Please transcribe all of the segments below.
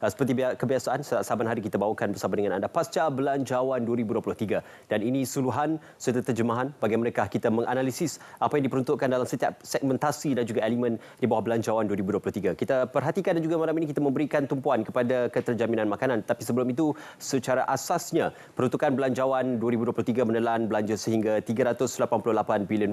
Seperti kebiasaan, saban hari kita bawakan bersama dengan anda Pasca Belanjawan 2023. Dan ini suluhan serta terjemahan bagi mereka kita menganalisis apa yang diperuntukkan dalam setiap segmentasi dan juga elemen di bawah Belanjawan 2023. Kita perhatikan dan juga malam ini kita memberikan tumpuan kepada keterjaminan makanan. Tapi sebelum itu, secara asasnya, peruntukan Belanjawan 2023 menelan belanja sehingga RM388 bilion.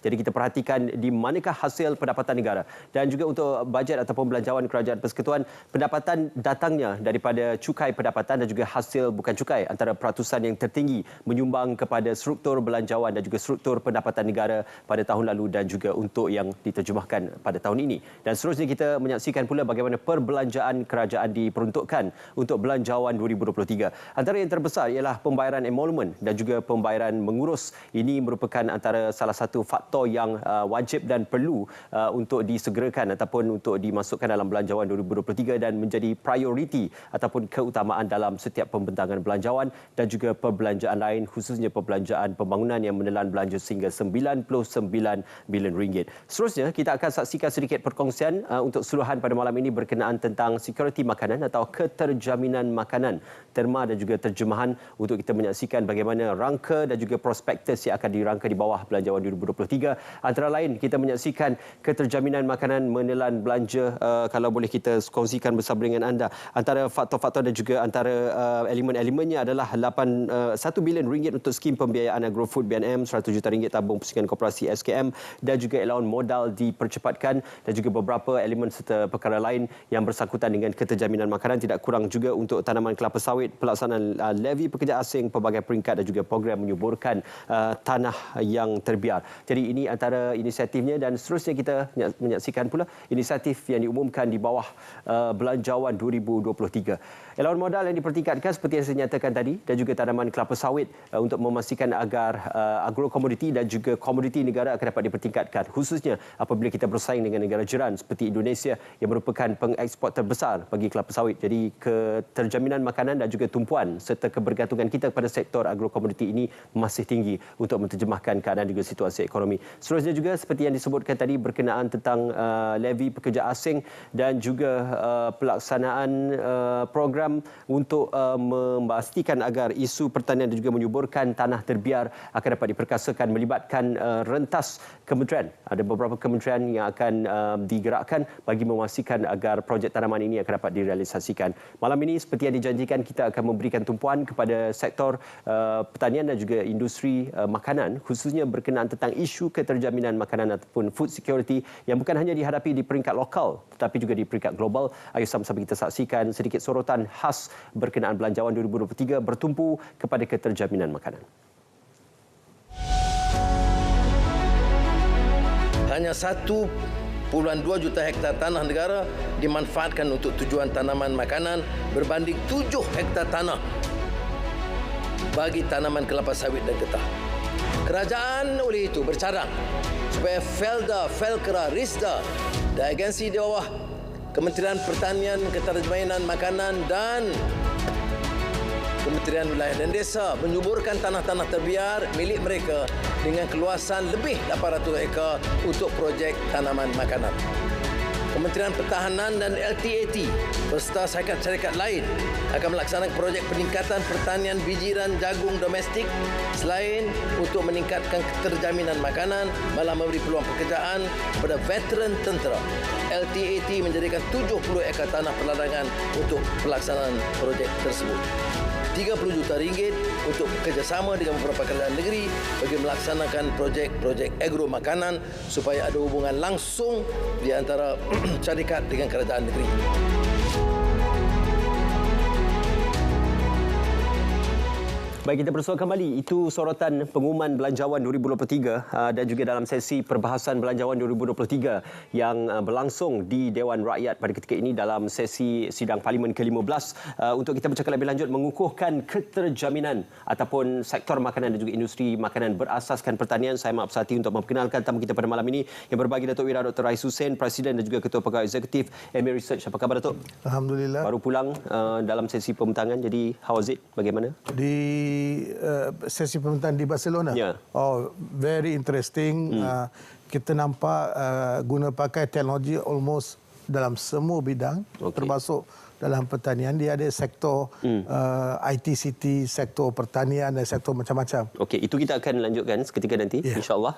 Jadi kita perhatikan di manakah hasil pendapatan negara. Dan juga untuk bajet ataupun Belanjawan Kerajaan Persekutuan, pendapatan datangnya daripada cukai pendapatan dan juga hasil bukan cukai antara peratusan yang tertinggi menyumbang kepada struktur belanjawan dan juga struktur pendapatan negara pada tahun lalu dan juga untuk yang diterjemahkan pada tahun ini. Dan seterusnya kita menyaksikan pula bagaimana perbelanjaan kerajaan diperuntukkan untuk Belanjawan 2023. Antara yang terbesar ialah pembayaran emolumen dan juga pembayaran mengurus. Ini merupakan antara salah satu faktor yang wajib dan perlu untuk disegerakan ataupun untuk dimasukkan dalam Belanjawan 2023 dan menjadi prioriti ataupun keutamaan dalam setiap pembentangan belanjawan dan juga perbelanjaan lain, khususnya perbelanjaan pembangunan yang menelan belanja sehingga RM99 bilion. Seterusnya kita akan saksikan sedikit perkongsian untuk suluhan pada malam ini berkenaan tentang security makanan atau keterjaminan makanan, terma dan juga terjemahan untuk kita menyaksikan bagaimana rangka dan juga prospektus yang akan dirangka di bawah Belanjawan 2023. Antara lain kita menyaksikan keterjaminan makanan menelan belanja, kalau boleh kita kongsikan bersama dengan anda. Antara faktor-faktor dan juga antara elemen-elemennya adalah RM1 bilion untuk skim pembiayaan agrofood BNM, RM100 juta tabung pusingan koperasi SKM dan juga allowance modal dipercepatkan dan juga beberapa elemen serta perkara lain yang bersangkutan dengan keterjaminan makanan. Tidak kurang juga untuk tanaman kelapa sawit, pelaksanaan levy pekerja asing pelbagai peringkat dan juga program menyuburkan tanah yang terbiar. Jadi ini antara inisiatifnya dan seterusnya kita menyaksikan pula inisiatif yang diumumkan di bawah Belanjawan 2023. Allowance modal yang dipertingkatkan seperti yang saya nyatakan tadi dan juga tanaman kelapa sawit untuk memastikan agar agrokomoditi dan juga komoditi negara akan dapat dipertingkatkan, khususnya apabila kita bersaing dengan negara jiran seperti Indonesia yang merupakan pengeksport terbesar bagi kelapa sawit. Jadi keterjaminan makanan dan juga tumpuan serta kebergantungan kita kepada sektor agrokomoditi ini masih tinggi untuk menterjemahkan keadaan juga situasi ekonomi. Seterusnya juga seperti yang disebutkan tadi berkenaan tentang levy pekerja asing dan juga pelaksanaan program untuk memastikan agar isu pertanian dan juga menyuburkan tanah terbiar akan dapat diperkasakan melibatkan rentas kementerian. Ada beberapa kementerian yang akan digerakkan bagi memastikan agar projek tanaman ini akan dapat direalisasikan. Malam ini seperti yang dijanjikan kita akan memberikan tumpuan kepada sektor pertanian dan juga industri makanan, khususnya berkenaan tentang isu keterjaminan makanan ataupun food security yang bukan hanya dihadapi di peringkat lokal tetapi juga di peringkat global. Ayo sama-sama kita saksikan sedikit sorotan khas berkenaan Belanjawan 2023 bertumpu kepada keterjaminan makanan. Hanya 1.2 juta hektar tanah negara dimanfaatkan untuk tujuan tanaman makanan berbanding 7 hektar tanah bagi tanaman kelapa sawit dan getah. Kerajaan oleh itu bercarang supaya Felda, Felkera, Risda dan agensi di bawah Kementerian Pertanian, Keterjaminan Makanan dan Kementerian Wilayah dan Desa menyuburkan tanah-tanah terbiar milik mereka dengan keluasan lebih 800 ekar untuk projek tanaman makanan. Kementerian Pertahanan dan LTAT beserta syarikat-syarikat lain akan melaksanakan projek peningkatan pertanian bijiran jagung domestik selain untuk meningkatkan keterjaminan makanan malah memberi peluang pekerjaan kepada veteran tentera. LTAT menjadikan 70 ekar tanah perladangan untuk pelaksanaan projek tersebut. RM30 juta untuk bekerjasama dengan beberapa kerajaan negeri bagi melaksanakan projek-projek agro makanan supaya ada hubungan langsung di antara syarikat dengan kerajaan negeri. Baik, kita bersua kembali. Itu sorotan pengumuman Belanjawan 2023 dan juga dalam sesi perbahasan Belanjawan 2023 yang berlangsung di Dewan Rakyat pada ketika ini dalam sesi sidang Parlimen ke-15 untuk kita bercakap lebih lanjut mengukuhkan keterjaminan ataupun sektor makanan dan juga industri makanan berasaskan pertanian. Saya maaf hati untuk memperkenalkan tamu kita pada malam ini yang berbagi Datuk Wira Dr. Rais Hussein, Presiden dan juga Ketua Pegawai Eksekutif MA Research. Apa khabar Datuk? Alhamdulillah. Baru pulang dalam sesi pembentangan. Jadi how was it? Bagaimana? Di sesi pemerintahan di Barcelona. Yeah. Oh, very interesting. Kita nampak guna pakai teknologi almost dalam semua bidang, termasuk dalam pertanian. Dia ada sektor ITCT, sektor pertanian dan sektor macam-macam. Okey, itu kita akan lanjutkan seketika nanti, insya-Allah.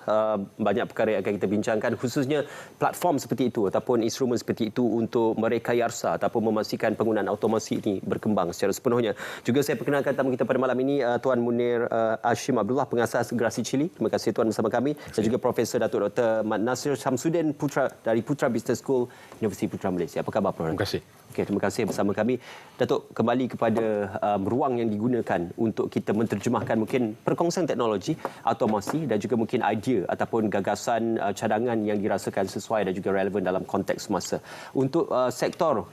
Banyak perkara yang akan kita bincangkan, khususnya platform seperti itu ataupun instrumen seperti itu untuk merekayasa ataupun memastikan penggunaan automasi ini berkembang secara sepenuhnya. Juga saya perkenalkan tamu kita pada malam ini, Tuan Munir Hashim Abdullah, pengasas Gerasi Chili. Terima kasih Tuan bersama kami. Dan juga Profesor Datuk Dr. Mat Nasir Syamsuddin Putra dari Putra Business School Universiti Putra Malaysia. Apa khabar, Prof? Terima kasih. Okey, terima kasih bersama kami. Datuk, kembali kepada ruang yang digunakan untuk kita menterjemahkan mungkin perkongsian teknologi, automasi dan juga mungkin idea ataupun gagasan cadangan yang dirasakan sesuai dan juga relevan dalam konteks masa. Untuk sektor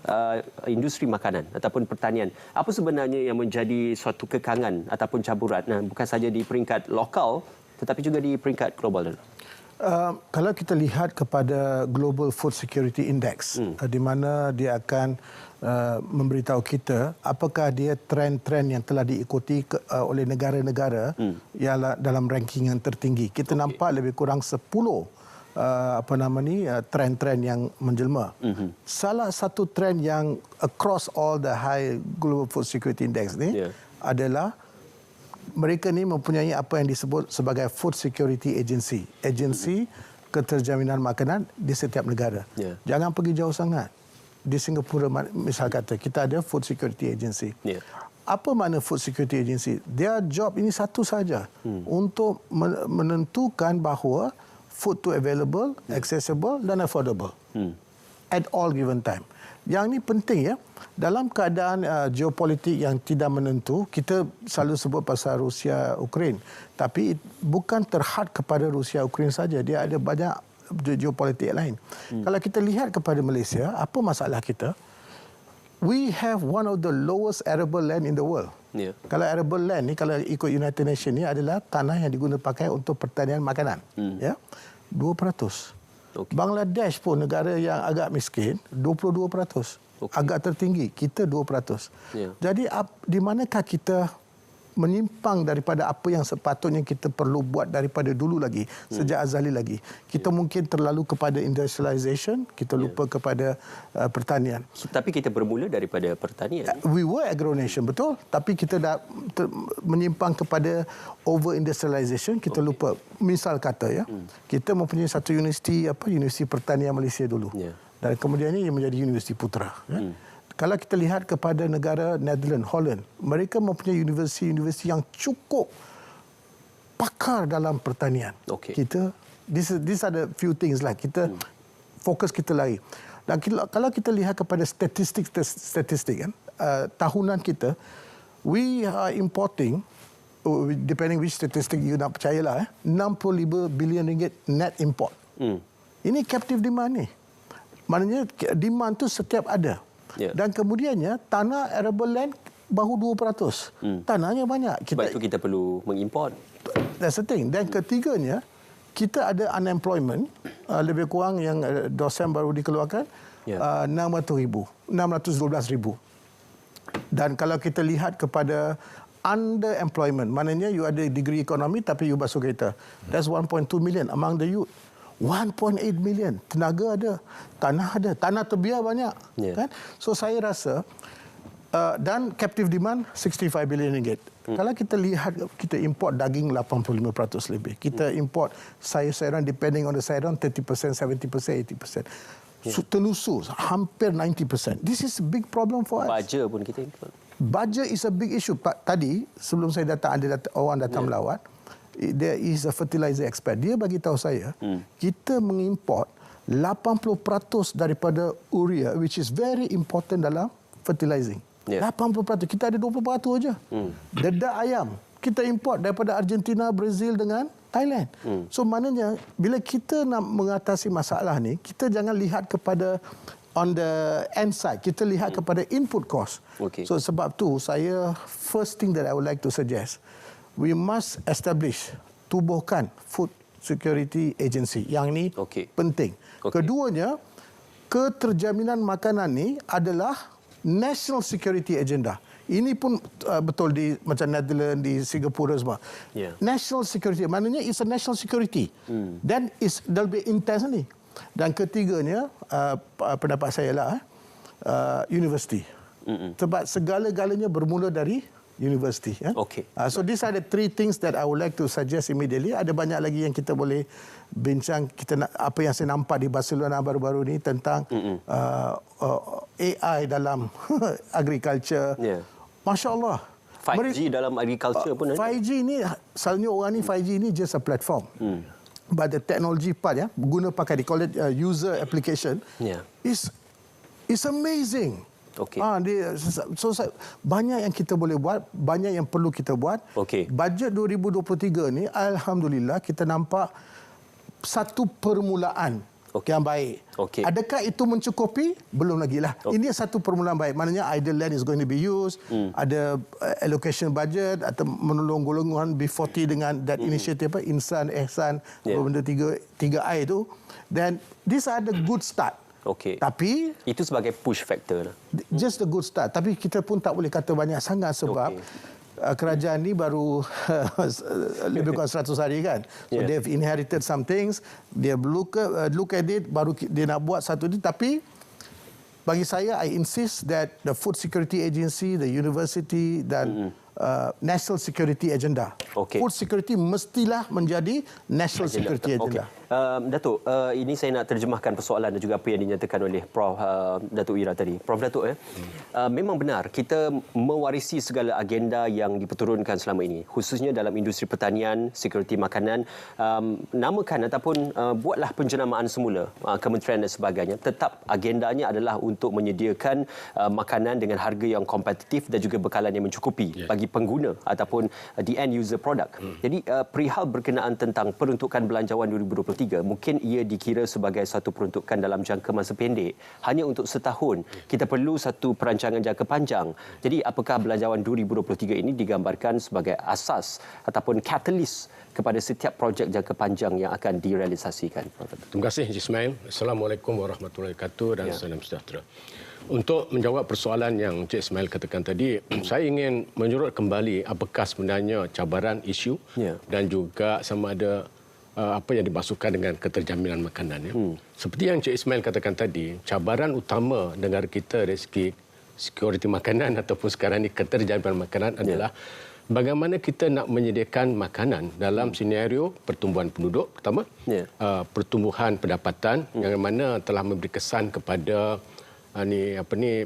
industri makanan ataupun pertanian, apa sebenarnya yang menjadi suatu kekangan ataupun caburan, bukan saja di peringkat lokal tetapi juga di peringkat global? Kalau kita lihat kepada Global Food Security Index, di mana dia akan memberitahu kita apakah dia trend-trend yang telah diikuti oleh negara-negara ialah dalam ranking yang tertinggi. Kita nampak lebih kurang 10 trend-trend yang menjelma. Salah satu trend yang across all the high Global Food Security Index ni adalah mereka ni mempunyai apa yang disebut sebagai Food Security Agency. Agensi keterjaminan makanan di setiap negara. Jangan pergi jauh sangat. Di Singapura, misal kata, kita ada Food Security Agency. Apa makna Food Security Agency? Their job ini satu saja, untuk menentukan bahawa food tu available, accessible dan affordable at all given time. Yang ini penting ya. Dalam keadaan geopolitik yang tidak menentu, kita selalu sebut pasal Rusia Ukraine, tapi bukan terhad kepada Rusia Ukraine saja, dia ada banyak geopolitik lain. Kalau kita lihat kepada Malaysia, apa masalah kita? We have one of the lowest arable land in the world. Kalau arable land ni, kalau ikut United Nations ni, adalah tanah yang digunakan pakai untuk pertanian makanan. 2%. Bangladesh pun negara yang agak miskin, 22%. Agak tertinggi, kita 2%. Jadi di manakah kita menyimpang daripada apa yang sepatutnya kita perlu buat daripada dulu lagi, sejak azali lagi. Kita mungkin terlalu kepada industrialization, kita lupa kepada pertanian. Tapi kita bermula daripada pertanian. We were agro nation, betul. Tapi kita dah menyimpang kepada over industrialization, kita lupa. Misal kata ya, kita mempunyai satu universiti Universiti Pertanian Malaysia dulu. Dan kemudian ini menjadi Universiti Putra. Kalau kita lihat kepada negara Netherlands, Holland, mereka mempunyai universiti-universiti yang cukup pakar dalam pertanian. Kita, these are the few things lah. Kita fokus kita lain. Dan kalau kita lihat kepada statistik kan, tahunan kita, we are importing, depending which statistik you nak percayalah, 65 bilion ringgit net import. Ini captive demand ni. Maknanya demand tu setiap ada. Dan kemudiannya tanah arable land baru 2%. Tanahnya banyak. Sebab itu kita perlu mengimport. That's the thing. Dan ketiganya, kita ada unemployment, lebih kurang yang dosen baru dikeluarkan, 612,000. Dan kalau kita lihat kepada underemployment, maknanya you ada degree ekonomi tapi you basuh kereta. That's 1.2 million among the youth. 1.8 million. Tenaga ada, tanah terbiar banyak. Kan? So saya rasa, dan captive demand 65 bilion ringgit. Kalau kita lihat, kita import daging 85% lebih. Kita import sayur-sayuran, depending on the sayuran, 30%, 70%, 80%. Tenusu, hampir 90%. This is a big problem for us. Baja pun kita import. Baja is a big issue. Tadi, sebelum saya datang, orang datang melawat, there is a fertilizer expert. Dia bagi tahu saya, kita mengimport 80% daripada urea, which is very important dalam fertilizing. 80%. Kita ada 20% saja. Dedak ayam, kita import daripada Argentina, Brazil dengan Thailand. So maknanya, bila kita nak mengatasi masalah ni, kita jangan lihat kepada on the end side. Kita lihat kepada input cost. So sebab tu, saya first thing that I would like to suggest, we must establish, tubuhkan Food Security Agency. Yang ini penting. Keduanya, keterjaminan makanan ni adalah national security agenda. Ini pun betul di macam Netherlands, di Singapura semua. National security, maknanya it's a national security. Then there'll be intense ni. Dan ketiganya, pendapat saya lah, university. Sebab segala-galanya bermula dari universiti. Ya? Okey. So these are the 3 things that I would like to suggest immediately. Ada banyak lagi yang kita boleh bincang. Apa yang saya nampak di Barcelona baru-baru ni tentang AI dalam agriculture. Yeah. Masya Allah. 5G dalam agriculture pun 5G ni, selalunya orang ni 5G ni just a platform. But the technology part, guna pakai, they call it user application, is amazing. Okey. Banyak yang kita boleh buat, banyak yang perlu kita buat. Okey. Bajet 2023 ni, alhamdulillah kita nampak satu permulaan yang baik. Okey. Adakah itu mencukupi? Belum lagi lah. Ini satu permulaan baik. Maknanya idle land is going to be used. Ada allocation budget atau menolong golongan B40 dengan that initiative Insan, Ehsan, benda 3I itu. Then these are the good start. Okey. Tapi itu sebagai push factor. Just the good start. Tapi kita pun tak boleh kata banyak sangat sebab kerajaan ni baru lebih kurang 100 hari kan. So they've inherited some things. They look at it, baru dia nak buat satu ni. Tapi bagi saya, I insist that the Food Security Agency, the university dan national security agenda. Food security mestilah menjadi national security agenda. Datuk, ini saya nak terjemahkan persoalan dan juga apa yang dinyatakan oleh Prof Datuk Ira tadi. Prof Datuk, memang benar kita mewarisi segala agenda yang diperturunkan selama ini, khususnya dalam industri pertanian, security makanan. Namakan ataupun buatlah penjenamaan semula kementerian dan sebagainya. Tetap agendanya adalah untuk menyediakan makanan dengan harga yang kompetitif dan juga bekalan yang mencukupi bagi pengguna ataupun the end user product. Jadi perihal berkenaan tentang peruntukan belanjawan 2023, mungkin ia dikira sebagai satu peruntukan dalam jangka masa pendek, hanya untuk setahun. Kita perlu satu perancangan jangka panjang. Jadi apakah belanjawan 2023 ini digambarkan sebagai asas ataupun catalyst kepada setiap projek jangka panjang yang akan direalisasikan? Terima kasih Ismail. Assalamualaikum warahmatullahi wabarakatuh dan salam sejahtera. Untuk menjawab persoalan yang Encik Ismail katakan tadi, saya ingin menyurut kembali apakah sebenarnya cabaran isu dan juga sama ada apa yang dimasukkan dengan keterjaminan makanan. Seperti yang Encik Ismail katakan tadi, cabaran utama negara kita dari segi security makanan ataupun sekarang ini keterjaminan makanan adalah bagaimana kita nak menyediakan makanan dalam senario pertumbuhan penduduk pertama, pertumbuhan pendapatan yang mana telah memberi kesan kepada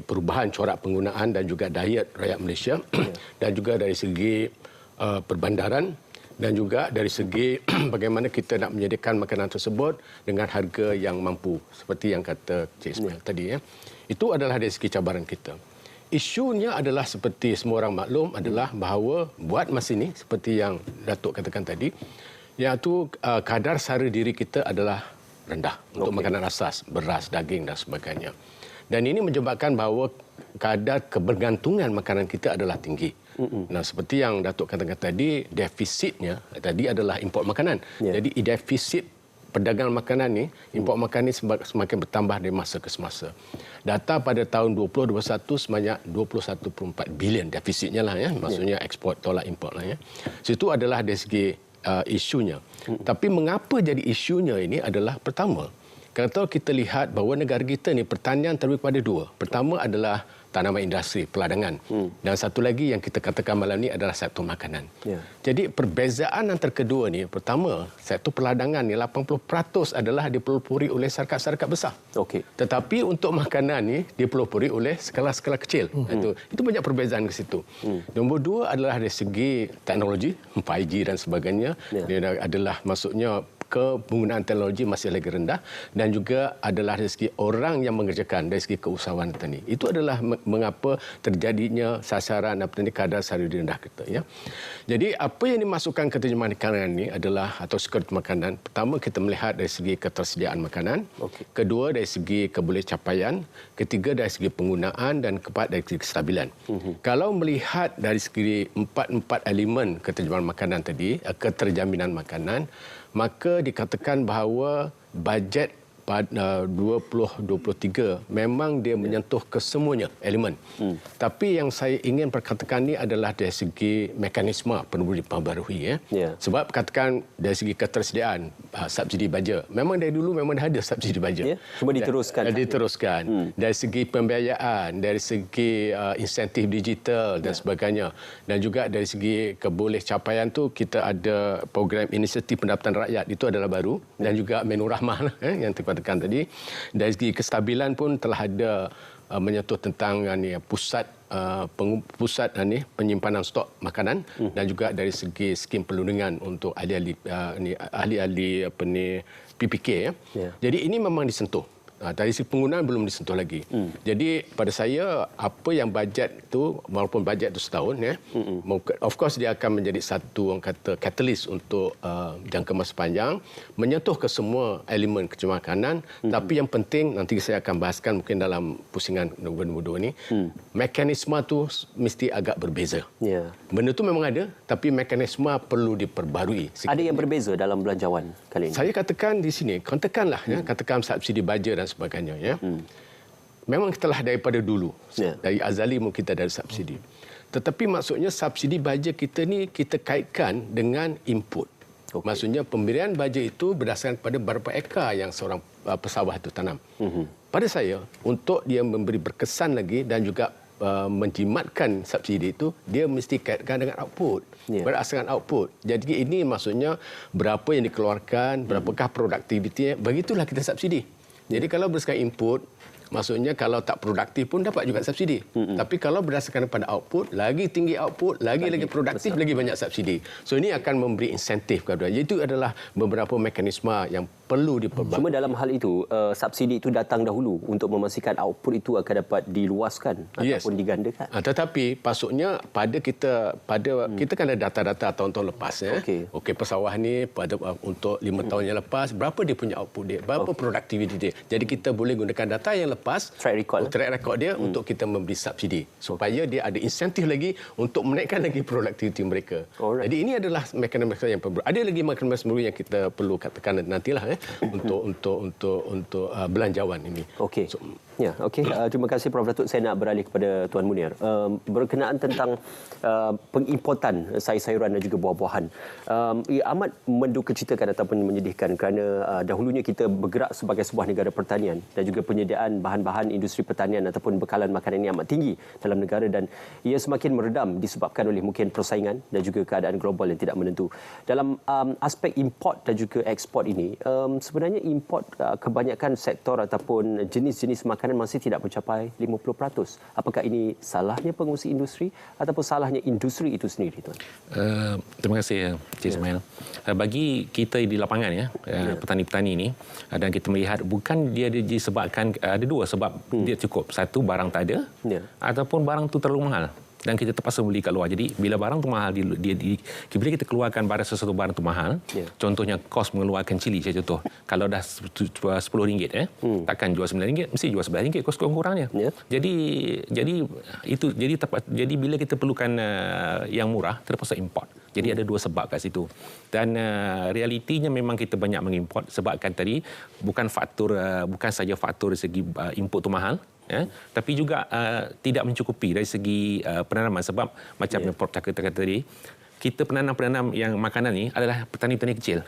perubahan corak penggunaan dan juga diet rakyat Malaysia dan juga dari segi perbandaran dan juga dari segi bagaimana kita nak menyediakan makanan tersebut dengan harga yang mampu seperti yang kata Cik Ismail tadi. Itu adalah dari segi cabaran kita. Isunya adalah seperti semua orang maklum adalah bahawa buat masa ini seperti yang Datuk katakan tadi, iaitu kadar sara diri kita adalah rendah untuk makanan asas, beras, daging dan sebagainya. Dan ini menyebabkan bahawa kadar kebergantungan makanan kita adalah tinggi. Nah, seperti yang Datuk katakan tadi, defisitnya tadi adalah import makanan. Jadi defisit perdagangan makanan ni, import makanan ni semakin bertambah dari masa ke semasa. Data pada tahun 2021 sebanyak 21.4 bilion defisitnya lah maksudnya ekspor tolak import lah Situ adalah dari segi isunya. Tapi mengapa jadi isunya ini adalah pertama, kalau kita lihat bahawa negara kita ni pertanian terbagi pada dua. Pertama adalah tanaman industri, peladangan. Dan satu lagi yang kita katakan malam ni adalah sektor makanan. Jadi perbezaan antara kedua ni, pertama, sektor peladangan ni 80% adalah dipelopori oleh syarikat-syarikat besar. Tetapi untuk makanan ni dipelopori oleh skala-skala kecil. Itu banyak perbezaan ke situ. Nombor dua adalah dari segi teknologi, 5G dan sebagainya. Dia adalah maksudnya penggunaan teknologi masih lagi rendah dan juga adalah dari segi orang yang mengerjakan dari segi keusahawan petani. Itu adalah mengapa terjadinya sasaran kadar sara diri rendah kita. Jadi apa yang dimasukkan ke terjemahan makanan ini adalah atau security makanan. Pertama kita melihat dari segi ketersediaan makanan. Kedua dari segi kebolehcapaian. Ketiga dari segi penggunaan dan keempat dari segi kestabilan. Kalau melihat dari segi empat elemen keterjemahan makanan tadi, keterjaminan makanan, maka dikatakan bahawa bajet pada 2023 memang dia menyentuh kesemuanya elemen. Tapi yang saya ingin perkatakan ni adalah dari segi mekanisme perlu diperbarui. Sebab katakan dari segi ketersediaan subsidi baja. Memang dari dulu memang dah ada subsidi baja. Cuma diteruskan. Diteruskan. Dari segi pembiayaan, dari segi insentif digital dan sebagainya. Dan juga dari segi kebolehcapaian tu kita ada program inisiatif pendapatan rakyat, itu adalah baru, dan juga menu rahmah yang dikatakan tadi. Dari segi kestabilan pun telah ada menyentuh tentang pusat penyimpanan stok makanan, dan juga dari segi skim perlindungan untuk ahli-ahli PPK. Jadi ini memang disentuh. Dari segi penggunaan belum disentuh lagi. Jadi pada saya, apa yang bajet itu, walaupun bajet itu setahun, of course dia akan menjadi satu orang kata catalyst untuk jangka masa panjang, menyentuh ke semua elemen kecemakan. Tapi yang penting, nanti saya akan bahaskan mungkin dalam pusingan nombor 2 ini, mekanisme tu mesti agak berbeza. Benda tu memang ada, tapi mekanisme perlu diperbarui. Ada yang berbeza dalam belanjawan kali ini? Saya katakan di sini, katakan subsidi baja dan sebagainya. Memang telah daripada dulu, dari azali mungkin kita ada subsidi. Tetapi maksudnya subsidi baja kita ni kita kaitkan dengan input. Maksudnya pemberian baja itu berdasarkan pada berapa ekar yang seorang pesawah itu tanam. Pada saya, untuk dia memberi berkesan lagi dan juga menjimatkan subsidi itu, dia mesti kaitkan dengan output. Berdasarkan output. Jadi ini maksudnya berapa yang dikeluarkan, berapakah produktiviti, begitulah kita subsidi. Jadi kalau berdasarkan input, maksudnya kalau tak produktif pun dapat juga subsidi. Tapi kalau berdasarkan pada output, lagi tinggi output, lagi produktif, lagi banyak subsidi. So ini akan memberi insentif kepada. Itu adalah beberapa mekanisme yang perlu diperbaiki. Cuma dalam hal itu, subsidi itu datang dahulu untuk memastikan output itu akan dapat diluaskan ataupun digandakan. Tetapi pasuknya kita kan ada data-data tahun-tahun lepas. Okey, pesawah ni untuk 5 tahun yang lepas, berapa dia punya output dia, berapa produktiviti dia. Jadi kita boleh gunakan data yang lepas, track record dia untuk kita memberi subsidi supaya dia ada insentif lagi untuk menaikkan lagi produktiviti mereka. Jadi ini adalah mekanisme yang perlu. Ada lagi mekanisme baru yang kita perlu katakan nantilah untuk belanjawan ini. Okey. Terima kasih Prof Datuk. Saya nak beralih kepada Tuan Munir. Berkenaan tentang pengimportan sayur-sayuran dan juga buah-buahan. Ia amat mendukacitakan ataupun menyedihkan kerana dahulunya kita bergerak sebagai sebuah negara pertanian dan juga penyediaan bahan-bahan industri pertanian ataupun bekalan makanan ini amat tinggi dalam negara, dan ia semakin meredam disebabkan oleh mungkin persaingan dan juga keadaan global yang tidak menentu. Dalam aspek import dan juga ekspor ini, sebenarnya import kebanyakan sektor ataupun jenis-jenis makanan masih tidak mencapai 50%. Apakah ini salahnya pengurusi industri ataupun salahnya industri itu sendiri, Tuan? Terima kasih, Cik Ismail. Bagi kita di lapangan, petani-petani ini, dan kita melihat bukan dia disebabkan, ada dua sebab dia cukup. Satu, barang tak ada, ataupun barang tu terlalu mahal dan kita terpaksa beli kat luar. Jadi bila barang tu mahal, bila kita keluarkan sesuatu barang tu mahal, contohnya kos mengeluarkan cili, saya contoh, kalau dah RM10, takkan jual RM9, mesti jual RM11 kos kurang-kurangnya. Jadi bila kita perlukan yang murah, terpaksa import. Jadi ada dua sebab kat situ. Dan realitinya memang kita banyak mengimport sebabkan tadi bukan saja faktor segi input tu mahal, tapi juga tidak mencukupi dari segi penanaman. Sebab macam yang Prof cakap tadi, kita penanam yang makanan ni adalah petani-petani kecil.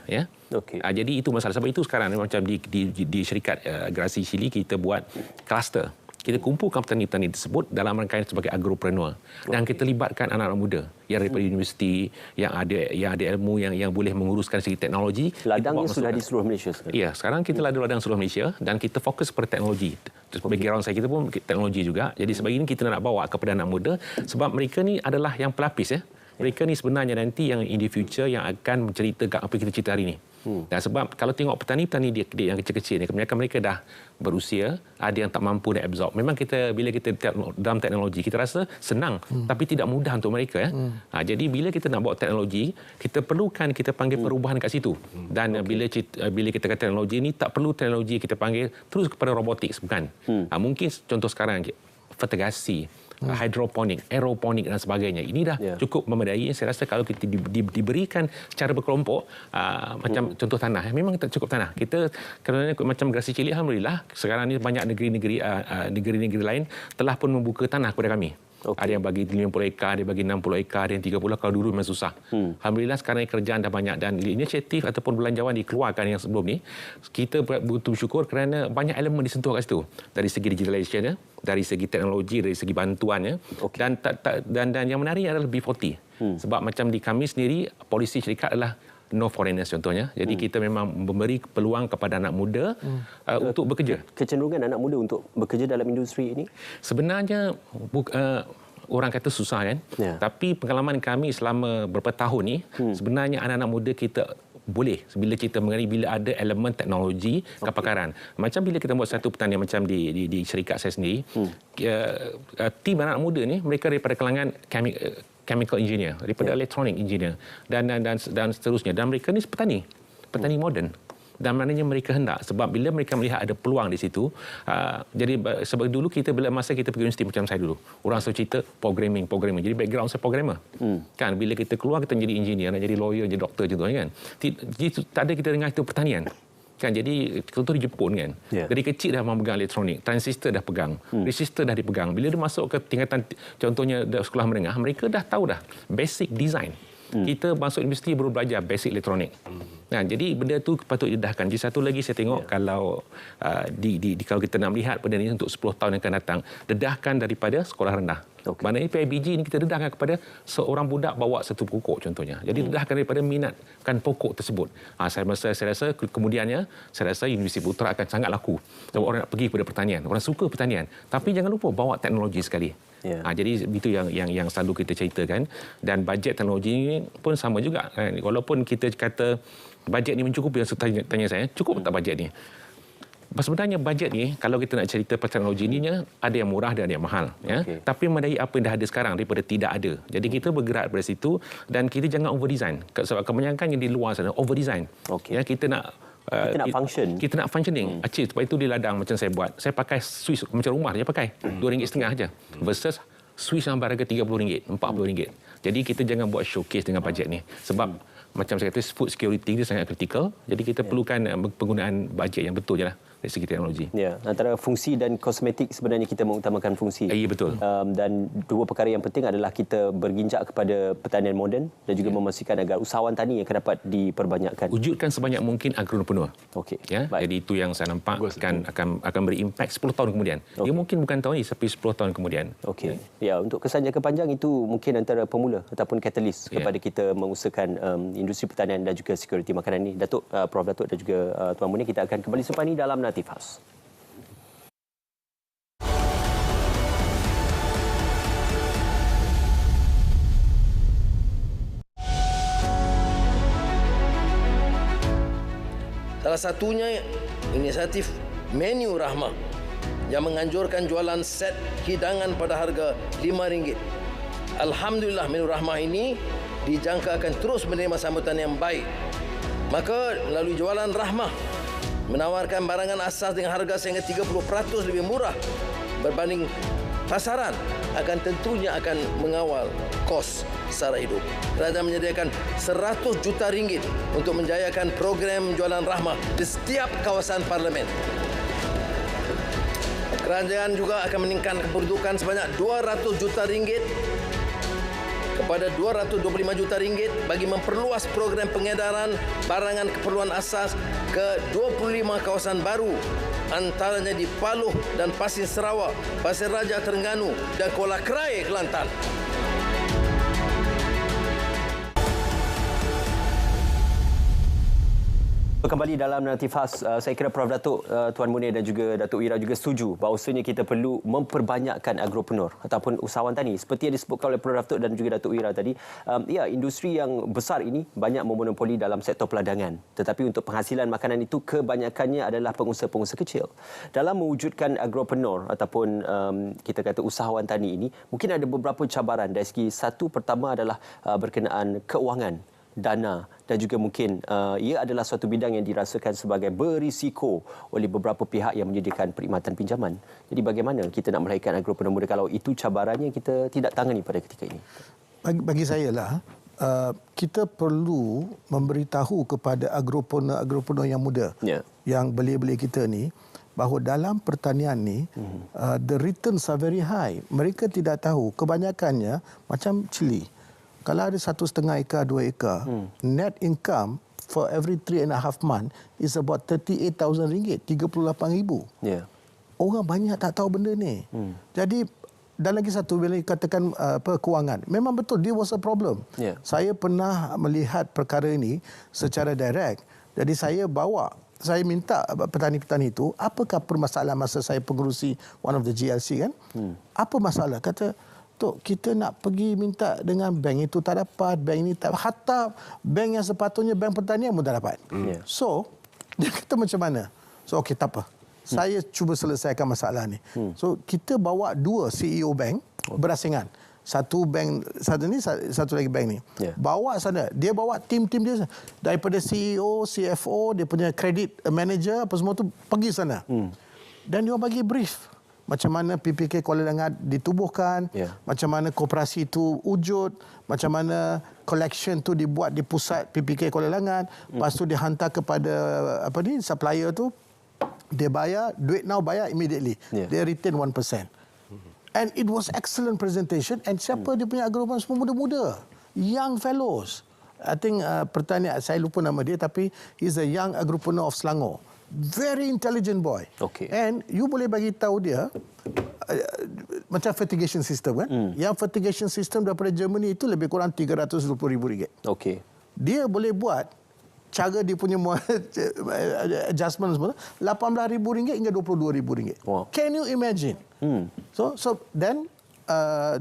Jadi itu masalah. Sebab itu sekarang macam di syarikat Gerasi Chili kita buat kluster. Kita kumpulkan petani-petani tersebut dalam rangkaian sebagai agropreneur, dan kita libatkan anak-anak muda yang daripada universiti, yang ada ilmu, yang boleh menguruskan segi teknologi. Ladangnya sudah di seluruh Malaysia sekarang. Ya, sekarang kita ada ladang seluruh Malaysia dan kita fokus pada teknologi. Background saya kita pun teknologi juga. Jadi sebab ini kita nak bawa kepada anak muda, sebab mereka ni adalah yang pelapis. Mereka ni sebenarnya nanti yang in the future yang akan menceritakan apa kita cerita hari ini. Dan sebab kalau tengok petani-petani dia yang kecil-kecil ni, kebanyakan mereka dah berusia, ada yang tak mampu nak absorb. Memang bila kita dalam teknologi, kita rasa senang, tapi tidak mudah untuk mereka. Jadi bila kita nak bawa teknologi, kita panggil perubahan kat situ. Dan bila kita kata teknologi ni, tak perlu teknologi kita panggil terus kepada robotik, bukan. Mungkin contoh sekarang, fertigasi, hidroponik, aeroponik dan sebagainya. Ini dah cukup memadai. Saya rasa kalau kita diberikan secara berkelompok, macam contoh tanah, memang tak cukup tanah. Kita kerana macam Gerasi Cilik, alhamdulillah sekarang ni banyak negeri-negeri lain telah pun membuka tanah kepada kami. Ada yang bagi 50 ekar, ada yang bagi 60 ekar, ada yang 30. Kalau dulu memang susah. Alhamdulillah sekarang kerjaan dah banyak dan inisiatif ataupun belanjawan dikeluarkan yang sebelum ni. Kita betul bersyukur kerana banyak elemen disentuh kat situ. Dari segi digitalisation, dari segi teknologi, dari segi bantuannya. Dan yang menarik adalah B40. Sebab macam di kami sendiri, polisi syarikat adalah no foreigners contohnya. Jadi kita memang memberi peluang kepada anak muda untuk bekerja. Kecenderungan anak muda untuk bekerja dalam industri ini? Sebenarnya orang kata susah kan. Tapi pengalaman kami selama beberapa tahun ni, sebenarnya anak-anak muda kita boleh bila kita mengenai bila ada elemen teknologi kepakaran. Macam bila kita buat satu pertanian macam di syarikat saya sendiri, tim anak muda ni mereka daripada kalangan chemical engineer, daripada electronic engineer dan seterusnya. Dan mereka ni petani moden. Dan maknanya mereka hendak sebab bila mereka melihat ada peluang di situ, jadi sebab dulu bila masa kita pergi universiti macam saya dulu, orang selalu cerita programming. Jadi background saya programmer. Kan bila kita keluar kita jadi engineer, nak jadi lawyer, jadi doktor contohnya kan. Tak ada kita dengar itu pertanian. Kan jadi contoh di Jepun kan. Dari kecil dah memang pegang elektronik, transistor dah pegang, resistor dah dipegang. Bila dia masuk ke tingkatan contohnya sekolah menengah, mereka dah tahu dah basic design. Kita masuk universiti baru belajar basic elektronik. Nah, jadi benda tu patut didedahkan. Jadi satu lagi saya tengok kalau kalau kita nak melihat benda ni untuk 10 tahun yang akan datang, dedahkan daripada sekolah rendah. Maknanya PIBG ni kita dedahkan kepada seorang budak bawa satu pokok contohnya. Jadi dedahkan daripada minatkan pokok tersebut. Saya rasa kemudiannya saya rasa Universiti Putra akan sangat laku. Sebab orang nak pergi kepada pertanian, orang suka pertanian. Tapi jangan lupa bawa teknologi sekali. Jadi itu yang selalu kita ceritakan. Dan bajet teknologi ni pun sama juga. Walaupun kita kata bajet ni mencukupi, yang tanya saya, cukup tak bajet ni? Sebenarnya bajet ni, kalau kita nak cerita pasal teknologi ni, ada yang murah dan ada yang mahal. Tapi memadai apa yang dah ada sekarang daripada tidak ada. Jadi kita bergerak dari situ dan kita jangan over design. Sebab kebanyakan yang di luar sana over design. Kita nak function. Kita nak functioning. Sebab itu di ladang macam saya buat. Saya pakai switch macam rumah je pakai. RM2.5 saja. Versus switch yang harga RM30, RM40. Jadi kita jangan buat showcase dengan bajet ni. Sebab macam saya kata food security dia sangat kritikal. Jadi kita perlukan penggunaan bajet yang betul je lah dari segi teknologi. Antara fungsi dan kosmetik sebenarnya kita mengutamakan fungsi. Ya, betul. Dan dua perkara yang penting adalah kita berginjak kepada pertanian moden dan juga memastikan agar usahawan tani akan dapat diperbanyakkan. Wujudkan sebanyak mungkin agropreneur. Jadi itu yang saya nampak akan beri impact 10 tahun kemudian. Dia mungkin bukan tahun ini tapi 10 tahun kemudian. Untuk kesan jangka panjang itu mungkin antara pemula ataupun katalis kepada kita mengusahakan industri pertanian dan juga security makanan ini. Prof Datuk dan juga Tuan Munir, kita akan kembali selepas ini dalam Natif House. Salah satunya inisiatif Menu Rahmah yang menganjurkan jualan set hidangan pada harga RM5. Alhamdulillah Menu Rahmah ini dijangka akan terus menerima sambutan yang baik. Maka melalui jualan Rahmah menawarkan barangan asas dengan harga sehingga 30% lebih murah berbanding pasaran, akan tentunya akan mengawal kos sara hidup. Kerajaan menyediakan RM100 juta untuk menjayakan program jualan Rahmah di setiap kawasan parlimen. Kerajaan juga akan meningkatkan keperdukan sebanyak RM200 juta kepada RM225 juta bagi memperluas program pengedaran barangan keperluan asas ke 25 kawasan baru, antaranya di Paluh dan Pasir Sarawak, Pasir Raja Terengganu dan Kuala Krai Kelantan. Kembali dalam Natif House, saya kira Prof Datuk, Tuan Munir dan juga Datuk Wira juga setuju bahawasanya kita perlu memperbanyakkan agropreneur ataupun usahawan tani. Seperti yang disebutkan oleh Prof Datuk dan juga Datuk Wira tadi, industri yang besar ini banyak memonopoli dalam sektor peladangan. Tetapi untuk penghasilan makanan itu kebanyakannya adalah pengusaha-pengusaha kecil. Dalam mewujudkan agropreneur ataupun kita kata usahawan tani ini, mungkin ada beberapa cabaran. Dari segi satu, pertama adalah berkenaan keuangan. dana dan juga mungkin ia adalah suatu bidang yang dirasakan sebagai berisiko oleh beberapa pihak yang menyediakan perkhidmatan pinjaman. Jadi bagaimana kita nak melahirkan agropreneur muda kalau itu cabarannya kita tidak tangani pada ketika ini? Bagi saya lah, kita perlu memberitahu kepada agropreneur yang muda, yang belia-belia kita ni, bahawa dalam pertanian ni, the returns are very high. Mereka tidak tahu. Kebanyakannya macam cili. Kalau ada 1,5 ekar, 2 ekar, net income for every 3.5 month is about RM38,000, RM38,000. Orang banyak tak tahu benda ni. Jadi, dan lagi satu, bila katakan kewangan, memang betul, dia was a problem. Saya pernah melihat perkara ini secara direct. Jadi, saya minta petani-petani itu, apakah permasalahan masa saya pengerusi one of the GLC kan? Apa masalah? Kata, Tok, kita nak pergi minta dengan bank itu tak dapat, bank ini tak, hatta bank yang sepatutnya bank pertanian pun tak dapat. So, dia kata macam mana? So, okey, tak apa. Saya cuba selesaikan masalah ni. So, kita bawa 2 CEO bank berasingan. Satu bank, satu lagi bank ni. Bawa sana. Dia bawa tim-tim dia daripada CEO, CFO, dia punya credit manager, apa semua tu pergi sana. Dan dia bagi brief. Macam mana PPK Kuala Langat ditubuhkan, macam mana koperasi itu wujud, macam mana collection tu dibuat di pusat PPK Kuala Langat, lepas tu dihantar kepada supplier tu, dia bayar, duit now bayar immediately. Dia retain 1%. And it was excellent presentation. And siapa dia punya agropreneur semua muda-muda, young fellows. I think pertanian, saya lupa nama dia, tapi he's a young agropreneur of Selangor. Very intelligent boy. And you boleh bagi tahu dia macam fertigation system kan. Yang fertigation system daripada Germany itu lebih kurang RM320,000. Dia boleh buat cara dia punya adjustment semua RM18,000 hingga RM22,000. Can you imagine? So then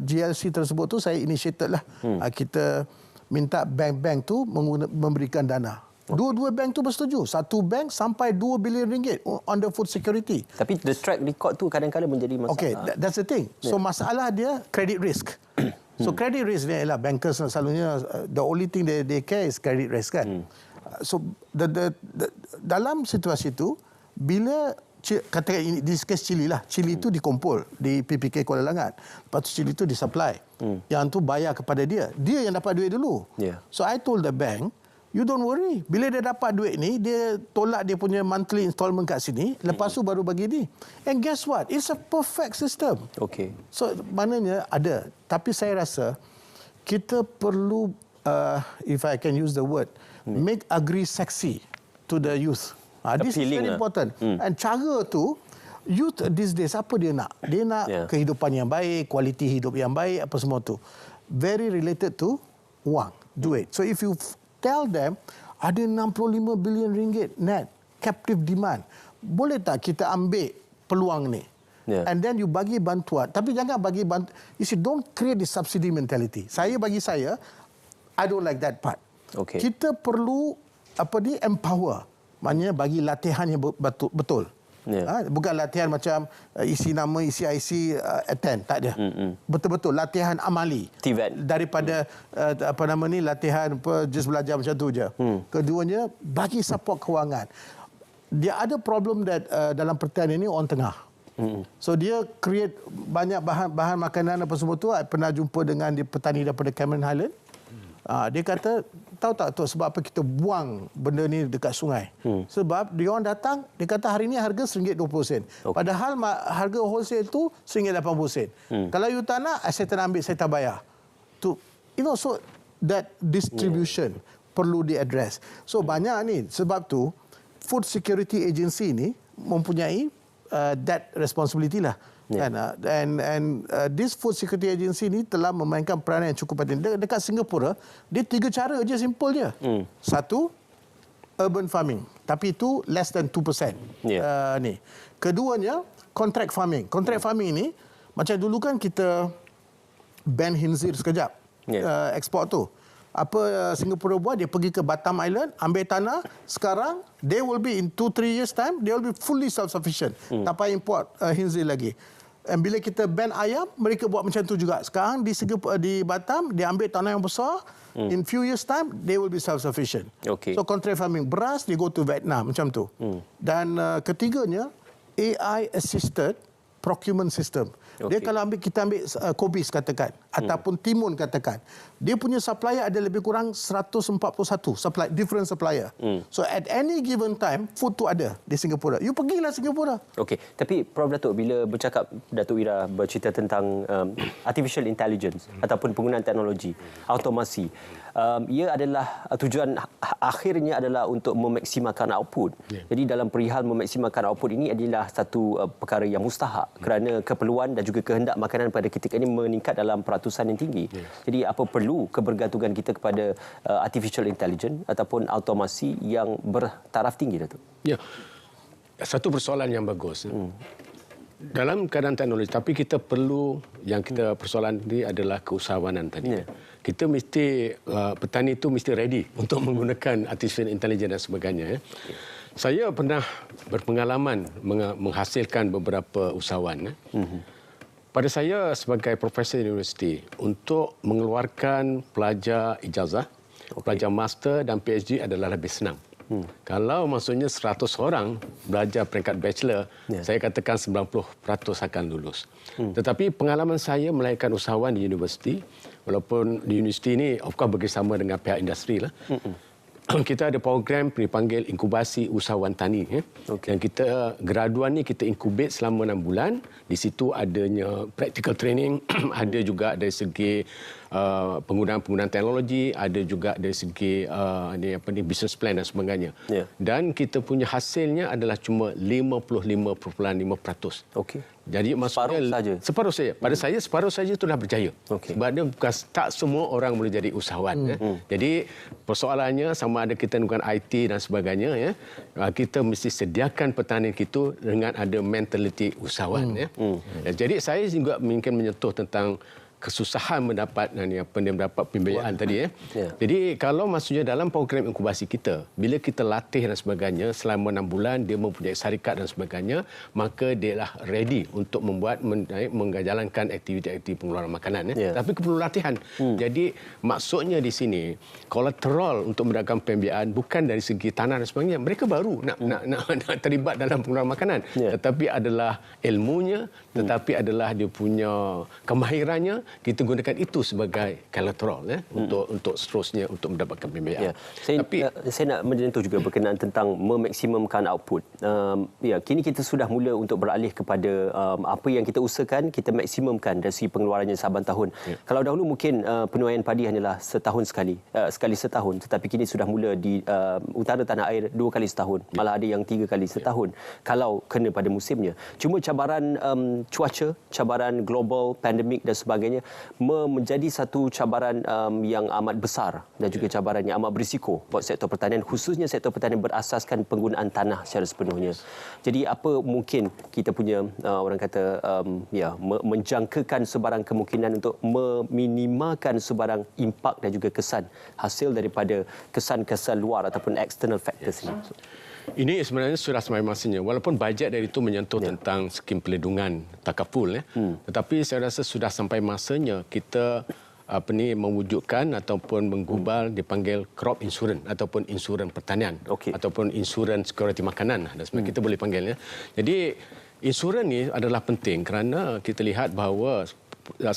GLC tersebut tu saya initiated lah. Kita minta bank-bank tu memberikan dana. Dua-dua bank tu bersetuju. Satu bank sampai RM2 bilion on the food security. Tapi the track record tu kadang-kadang menjadi masalah. Okay, that's the thing. So masalah dia credit risk. So credit risk ni ialah bankers selalunya the only thing they care is credit risk kan. So dalam situasi tu, bila katakan ini di kes cili lah, cili itu dikumpul di PPK Kuala Langat, lepas tu cili itu disupply, yang tu bayar kepada dia yang dapat duit dulu. So I told the bank, you don't worry, bila dia dapat duit ni, dia tolak dia punya monthly installment kat sini, lepas tu baru bagi ni. And guess what, it's a perfect system. So maknanya ada, tapi saya rasa kita perlu if I can use the word, make agri sexy to the youth. This is very important. And cara tu, youth these days, apa dia nak? Dia nak kehidupan yang baik, kualiti hidup yang baik, apa semua tu. Very related to wang, duit. So if you tell them, ada RM65 bilion net captive demand. Boleh tak kita ambil peluang ni? And then you bagi bantuan. Tapi jangan bagi bantuan. You see, don't create the subsidy mentality. Bagi saya, I don't like that part. Kita perlu empower. Maknanya bagi latihan yang betul. Bukan latihan macam isi nama, isi IC, attend. Tak ada. Betul-betul latihan amali. Daripada latihan just belajar macam tu je. Keduanya, bagi support kewangan. Dia ada problem that dalam pertanian ini orang tengah. So dia create banyak bahan makanan apa semua tu. I pernah jumpa dengan petani daripada Cameron Highland. Dia kata, tahu tak tu sebab apa kita buang benda ni dekat sungai? Sebab dia orang datang, dia kata hari ni harga RM1.20. Padahal harga wholesale tu RM1.80. Kalau you tak nak, saya tak nak ambil, saya tak bayar. So that distribution perlu di-address. So banyak ni, sebab tu Food Security Agency ni mempunyai that responsibility lah. And this Food Security Agency ni telah memainkan peranan yang cukup penting. Dekat Singapura, dia 3 cara je, simple je. Satu, urban farming. Tapi itu less than 2%. Ni. Keduanya, contract farming. Contract farming ni, macam dulu kan kita ban khinzir sekejap. Ekspor tu. Apa Singapura buat, dia pergi ke Batam Island, ambil tanah. Sekarang, they will be in 2-3 years time, they will be fully self-sufficient. Tak payah import khinzir lagi. Dan bila kita ban ayam, mereka buat macam tu juga. Sekarang di Batam, dia ambil tanah yang besar. In few years time, they will be self-sufficient. Okey. So contract farming, beras, they go to Vietnam, macam tu. Dan ketiganya, AI assisted procurement system. Dia kalau kita ambil Kobis katakan ataupun Timun katakan, dia punya supplier ada lebih kurang 141 different supplier. So at any given time food tu ada di Singapura. You pergilah Singapura. Okey, tapi Prof Datuk, bila bercakap Datuk Ira bercerita tentang artificial intelligence ataupun penggunaan teknologi, automasi, ia adalah tujuan akhirnya adalah untuk memaksimalkan output. Jadi dalam perihal memaksimalkan output ini adalah satu perkara yang mustahak kerana keperluan dan juga kehendak makanan pada ketika ini meningkat dalam peratusan yang tinggi. Jadi apa perlu kebergantungan kita kepada artificial intelligence ataupun automasi yang bertaraf tinggi, Datuk? Ya, satu persoalan yang bagus. Dalam keadaan teknologi, tapi kita perlu, yang kita persoalan ini adalah keusahawanan tadi. Kita mesti, petani itu mesti ready untuk menggunakan artificial intelligence dan sebagainya. Saya pernah berpengalaman menghasilkan beberapa usahawan. Pada saya sebagai profesor universiti, untuk mengeluarkan pelajar ijazah, pelajar master dan PhD adalah lebih senang. Kalau maksudnya 100 orang belajar peringkat bachelor, saya katakan 90% akan lulus. Tetapi pengalaman saya melahirkan usahawan di universiti, walaupun di universiti ini of course bekerjasama dengan pihak industri lah. Kita ada program dipanggil inkubasi usahawan tani. Dan kita graduan ni kita incubate selama 6 bulan. Di situ adanya practical training, ada juga dari segi penggunaan teknologi, ada juga dari segi business plan dan sebagainya. Dan kita punya hasilnya adalah cuma 55.5%. Okey. Jadi maksudnya separuh saja. Pada saya separuh saja itulah berjaya. Sebab dia bukan tak semua orang boleh jadi usahawan. Jadi persoalannya sama ada kita dengan IT dan sebagainya, kita mesti sediakan petani kita dengan ada mentaliti usahawan. Jadi saya juga mungkin menyentuh tentang kesusahan mendapat pembiayaan tadi. Jadi kalau maksudnya dalam program inkubasi kita, bila kita latih dan sebagainya selama 6 bulan, dia mempunyai syarikat dan sebagainya, maka dia lah ready untuk menjalankan aktiviti-aktiviti pengeluaran makanan. Tapi perlu latihan. Jadi maksudnya di sini, kolateral untuk mendapatkan pembiayaan bukan dari segi tanah dan sebagainya. Mereka baru nak terlibat dalam pengeluaran makanan. Tetapi adalah ilmunya, tetapi adalah dia punya kemahirannya. Kita gunakan itu sebagai collateral untuk seterusnya untuk mendapatkan pembiayaan. Saya nak menyentuh juga berkenaan tentang memaksimumkan output. Kini kita sudah mula untuk beralih kepada apa yang kita usahakan, kita maksimumkan dari segi pengeluarannya saban tahun. Kalau dahulu mungkin penuaian padi hanyalah setahun sekali setahun, tetapi kini sudah mula di utara tanah air 2 kali setahun, malah ada yang 3 kali setahun kalau kena pada musimnya. Cuma cabaran cuaca, cabaran global, pandemik dan sebagainya menjadi satu cabaran yang amat besar dan juga cabaran yang amat berisiko buat sektor pertanian, khususnya sektor pertanian berasaskan penggunaan tanah secara sepenuhnya. Jadi apa mungkin kita punya orang kata menjangkakan sebarang kemungkinan untuk meminimalkan sebarang impak dan juga kesan hasil daripada kesan-kesan luar ataupun external factors ini? Ini sebenarnya sudah sampai masanya. Walaupun bajet dari itu menyentuh tentang skim pelindungan takaful, tetapi saya rasa sudah sampai masanya kita mewujudkan ataupun menggubal dipanggil crop insurance ataupun insurans pertanian ataupun insurans security makanan. Dan sebenarnya kita boleh panggilnya. Jadi insurans ini adalah penting kerana kita lihat bahawa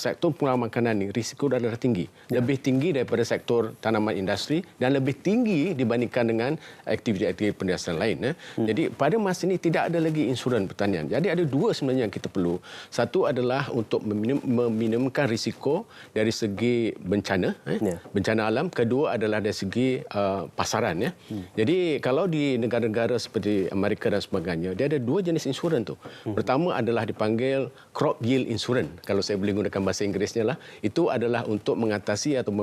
sektor pengeluaran makanan ini risiko adalah tinggi. Lebih tinggi daripada sektor tanaman industri dan lebih tinggi dibandingkan dengan aktiviti-aktiviti perindustrian lain. Jadi pada masa ini tidak ada lagi insurans pertanian. Jadi ada dua sebenarnya yang kita perlu. Satu adalah untuk meminimumkan risiko dari segi bencana, bencana alam. Kedua adalah dari segi pasaran. Jadi kalau di negara-negara seperti Amerika dan sebagainya, dia ada dua jenis insurans tu. Pertama adalah dipanggil crop yield insurance. Kalau saya boleh gunakan bahasa Inggerisnya lah, itu adalah untuk mengatasi atau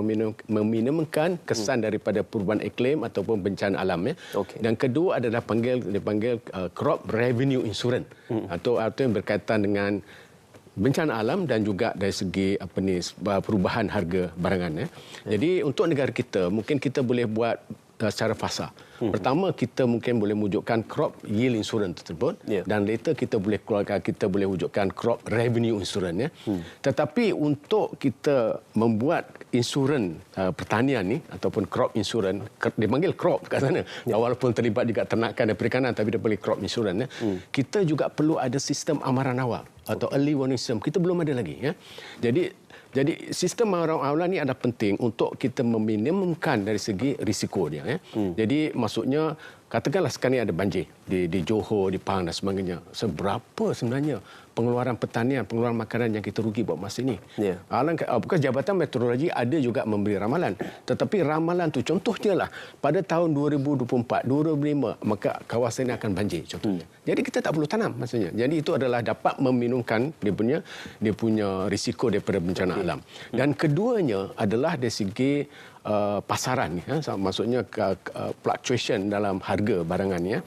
meminimumkan kesan daripada perubahan iklim ataupun bencana alam. Dan kedua adalah dipanggil crop revenue insurance atau yang berkaitan dengan bencana alam dan juga dari segi perubahan harga barangan. Jadi untuk negara kita mungkin kita boleh buat secara fasa. Pertama, kita mungkin boleh wujudkan crop yield insurance tersebut, dan later kita boleh wujudkan crop revenue insurance. Tetapi untuk kita membuat insurans pertanian ni ataupun crop insurance, dipanggil crop kat sana, walaupun terlibat juga ternakan dan perikanan, tapi dia panggil crop insurance. Kita juga perlu ada sistem amaran awal atau early warning system. Kita belum ada lagi. Jadi sistem amaran awal ni adalah penting untuk kita meminimumkan dari segi risiko dia. Jadi maksudnya, katakanlah sekarang ni ada banjir di Johor, di Pahang dan sebagainya. Seberapa sebenarnya pengeluaran pertanian, pengeluaran makanan yang kita rugi buat masa ini? Bukan Jabatan Meteorologi ada juga memberi ramalan. Tetapi ramalan tu contohnya lah, pada tahun 2024, 2025, maka kawasan ini akan banjir contohnya. Jadi kita tak perlu tanam maksudnya. Jadi itu adalah dapat meminimumkan dia punya risiko daripada bencana alam. Dan keduanya adalah dari segi pasaran, maksudnya fluctuation dalam harga barangan.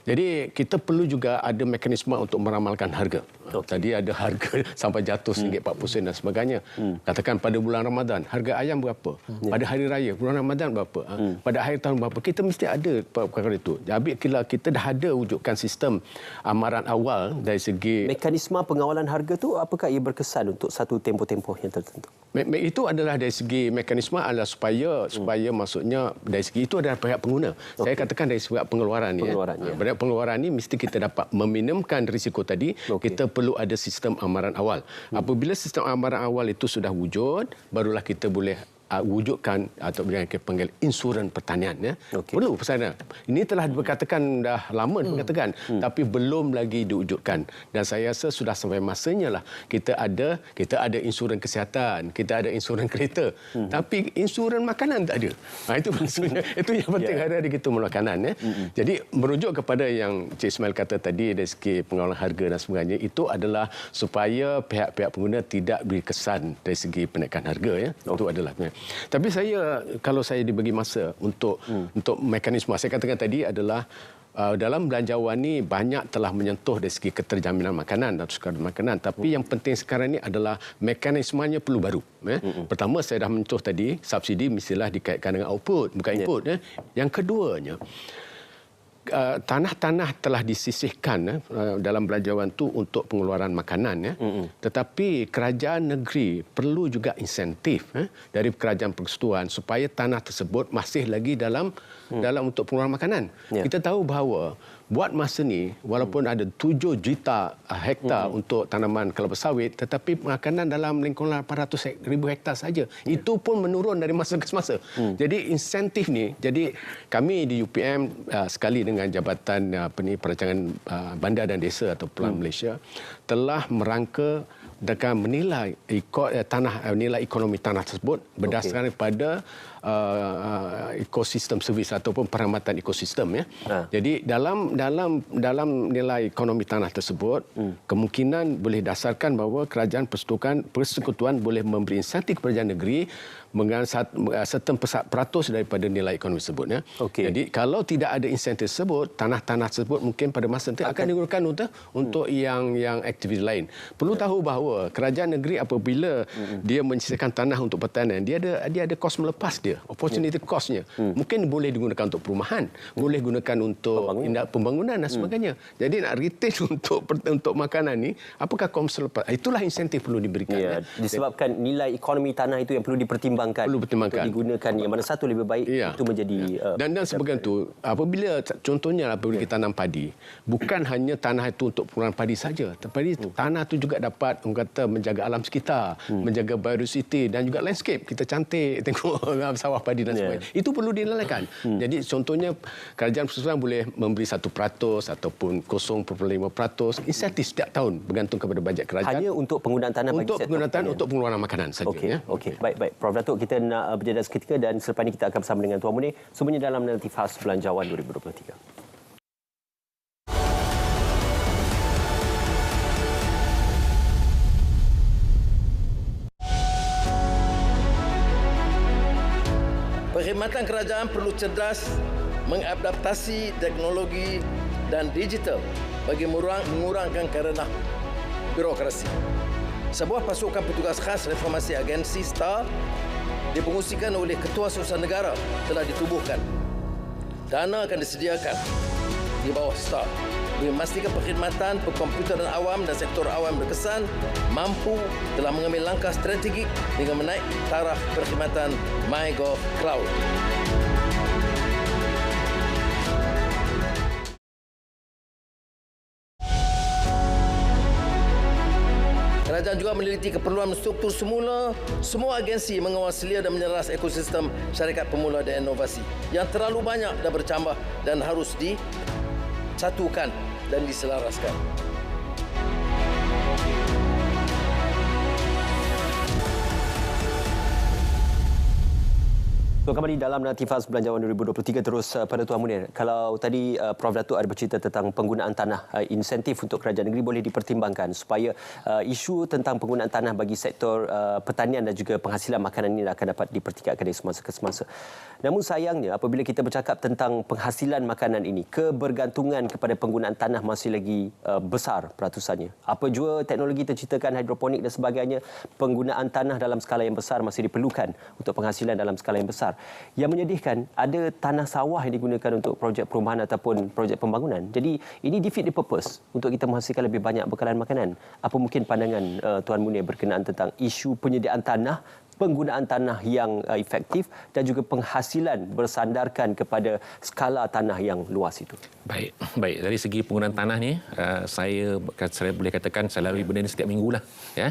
Jadi kita perlu juga ada mekanisme untuk meramalkan harga. Tadi ada harga sampai jatuh RM1.40 dan sebagainya. Katakan pada bulan Ramadan, harga ayam berapa? Pada hari raya, bulan Ramadan berapa? Pada akhir tahun berapa? Kita mesti ada perkara itu. Jadi kita dah ada wujudkan sistem amaran awal dari segi... Mekanisme pengawalan harga tu apakah ia berkesan untuk satu tempoh-tempoh yang tertentu? Itu adalah dari segi mekanisme adalah supaya maksudnya dari segi itu adalah pihak pengguna. Saya katakan dari segi pengeluaran ni. Pengeluaran ni mesti kita dapat meminimumkan risiko tadi. Kita perlu ada sistem amaran awal. Apabila sistem amaran awal itu sudah wujud, barulah kita boleh wujudkan atau yang kita panggil insurans pertanian. Perlu pasal ini telah dikatakan dah lama dikatakan, tapi belum lagi diwujudkan. Dan saya rasa sudah sampai masanya lah kita ada insurans kesihatan, kita ada insurans kereta, tapi insurans makanan tak ada. Itu maksudnya itu yang penting ada di kita makanan. Jadi merujuk kepada yang Cik Ismail kata tadi dari segi pengawalan harga dan sebagainya, itu adalah supaya pihak-pihak pengguna tidak beri kesan dari segi penaikan harga. Itu adalah. Tapi kalau saya dibagi masa untuk mekanisme, saya katakan tadi adalah dalam belanjawan ni banyak telah menyentuh dari segi keterjaminan makanan dan sukar makanan. Tapi yang penting sekarang ni adalah mekanismenya perlu baru. Pertama, saya dah menyentuh tadi, subsidi mestilah dikaitkan dengan output, bukan input. Yang keduanya, tanah-tanah telah disisihkan dalam belanjawan tu untuk pengeluaran makanan. Tetapi kerajaan negeri perlu juga insentif dari kerajaan persekutuan supaya tanah tersebut masih lagi dalam untuk pengeluaran makanan. Kita tahu bahawa buat masa ni, walaupun ada 7 juta hektar untuk tanaman kelapa sawit, tetapi makanan dalam lingkungan 800,000 hektar saja. Itu pun menurun dari masa ke semasa. Jadi insentif ni, jadi kami di UPM sekali dengan Jabatan Perancangan Bandar dan Desa atau Pelan Malaysia telah merangka dengan menilai nilai ekonomi tanah tersebut berdasarkan pada ekosistem servis ataupun pengamatan ekosistem. Jadi dalam nilai ekonomi tanah tersebut, kemungkinan boleh dasarkan bahawa kerajaan persekutuan boleh memberi insentif kerajaan negeri dengan certain peratus daripada nilai ekonomi tersebut. Jadi kalau tidak ada insentif tersebut, tanah-tanah tersebut mungkin pada masa nanti akan digunakan untuk yang aktiviti lain. Perlu tahu bahawa kerajaan negeri apabila dia menyisihkan tanah untuk pertanian, dia ada kos melepas dia, opportunity costnya. Mungkin boleh digunakan untuk perumahan, boleh gunakan untuk pembangunan dan sebagainya. Jadi nak retain untuk makanan ni, apakah kos melepas? Itulah insentif perlu diberikan. Disebabkan nilai ekonomi tanah itu yang perlu dipertimbangkan. Untuk digunakan yang mana satu lebih baik itu menjadi dan sebagainya tu apabila contohnya apabila kita tanam padi, bukan hanya tanah itu untuk pengeluaran padi saja, tapi tanah itu juga dapat menjaga alam sekitar, menjaga biodiversity dan juga landscape. Kita cantik tengok sawah padi dan sebagainya. Itu perlu dinilaikan. Jadi contohnya kerajaan persekutuan boleh memberi 1% ataupun 0.5% insentif setiap tahun bergantung kepada bajet kerajaan. Hanya untuk penggunaan tanah bagi untuk pengeluaran makanan saja. Okey. Baik. Prof Datuk, kita nak berjeda seketika dan selepas ini kita akan bersama dengan Tuan Munir semuanya dalam Narrative Khas Belanjawan 2023. Perkhidmatan kerajaan perlu cerdas mengadaptasi teknologi dan digital bagi mengurangkan kerana birokrasi. Sebuah pasukan petugas khas reformasi agensi STAR dipengungsikan oleh Ketua Surusan Negara telah ditubuhkan Dana akan disediakan di bawah STAR bagi memastikan perkhidmatan perkomputeran awam dan sektor awam berkesan mampu telah mengambil langkah strategik dengan menaik taraf perkhidmatan MyGov Cloud. Kerajaan juga meneliti keperluan struktur semula semua agensi mengawal selia dan menyeras ekosistem syarikat pemula dan inovasi yang terlalu banyak dan bercambah dan harus disatukan dan diselaraskan. So, kembali dalam Natifas Belanjawan 2023 terus pada Tuan Munir. Kalau tadi Prof Datuk ada bercerita tentang penggunaan tanah, insentif untuk kerajaan negeri boleh dipertimbangkan supaya isu tentang penggunaan tanah bagi sektor pertanian dan juga penghasilan makanan ini akan dapat dipertingkatkan dari semasa ke semasa. Namun sayangnya apabila kita bercakap tentang penghasilan makanan ini, kebergantungan kepada penggunaan tanah masih lagi besar peratusannya. Apa jua teknologi terciptakan hidroponik dan sebagainya, penggunaan tanah dalam skala yang besar masih diperlukan untuk penghasilan dalam skala yang besar. Yang menyedihkan, ada tanah sawah yang digunakan untuk projek perumahan ataupun projek pembangunan. Jadi ini defeat the purpose untuk kita menghasilkan lebih banyak bekalan makanan. Apa mungkin pandangan Tuan Munir berkenaan tentang isu penyediaan tanah, penggunaan tanah yang efektif dan juga penghasilan bersandarkan kepada skala tanah yang luas itu? Baik. Dari segi penggunaan tanah ni, saya boleh katakan saya lalui benda ni setiap minggu lah. Ya.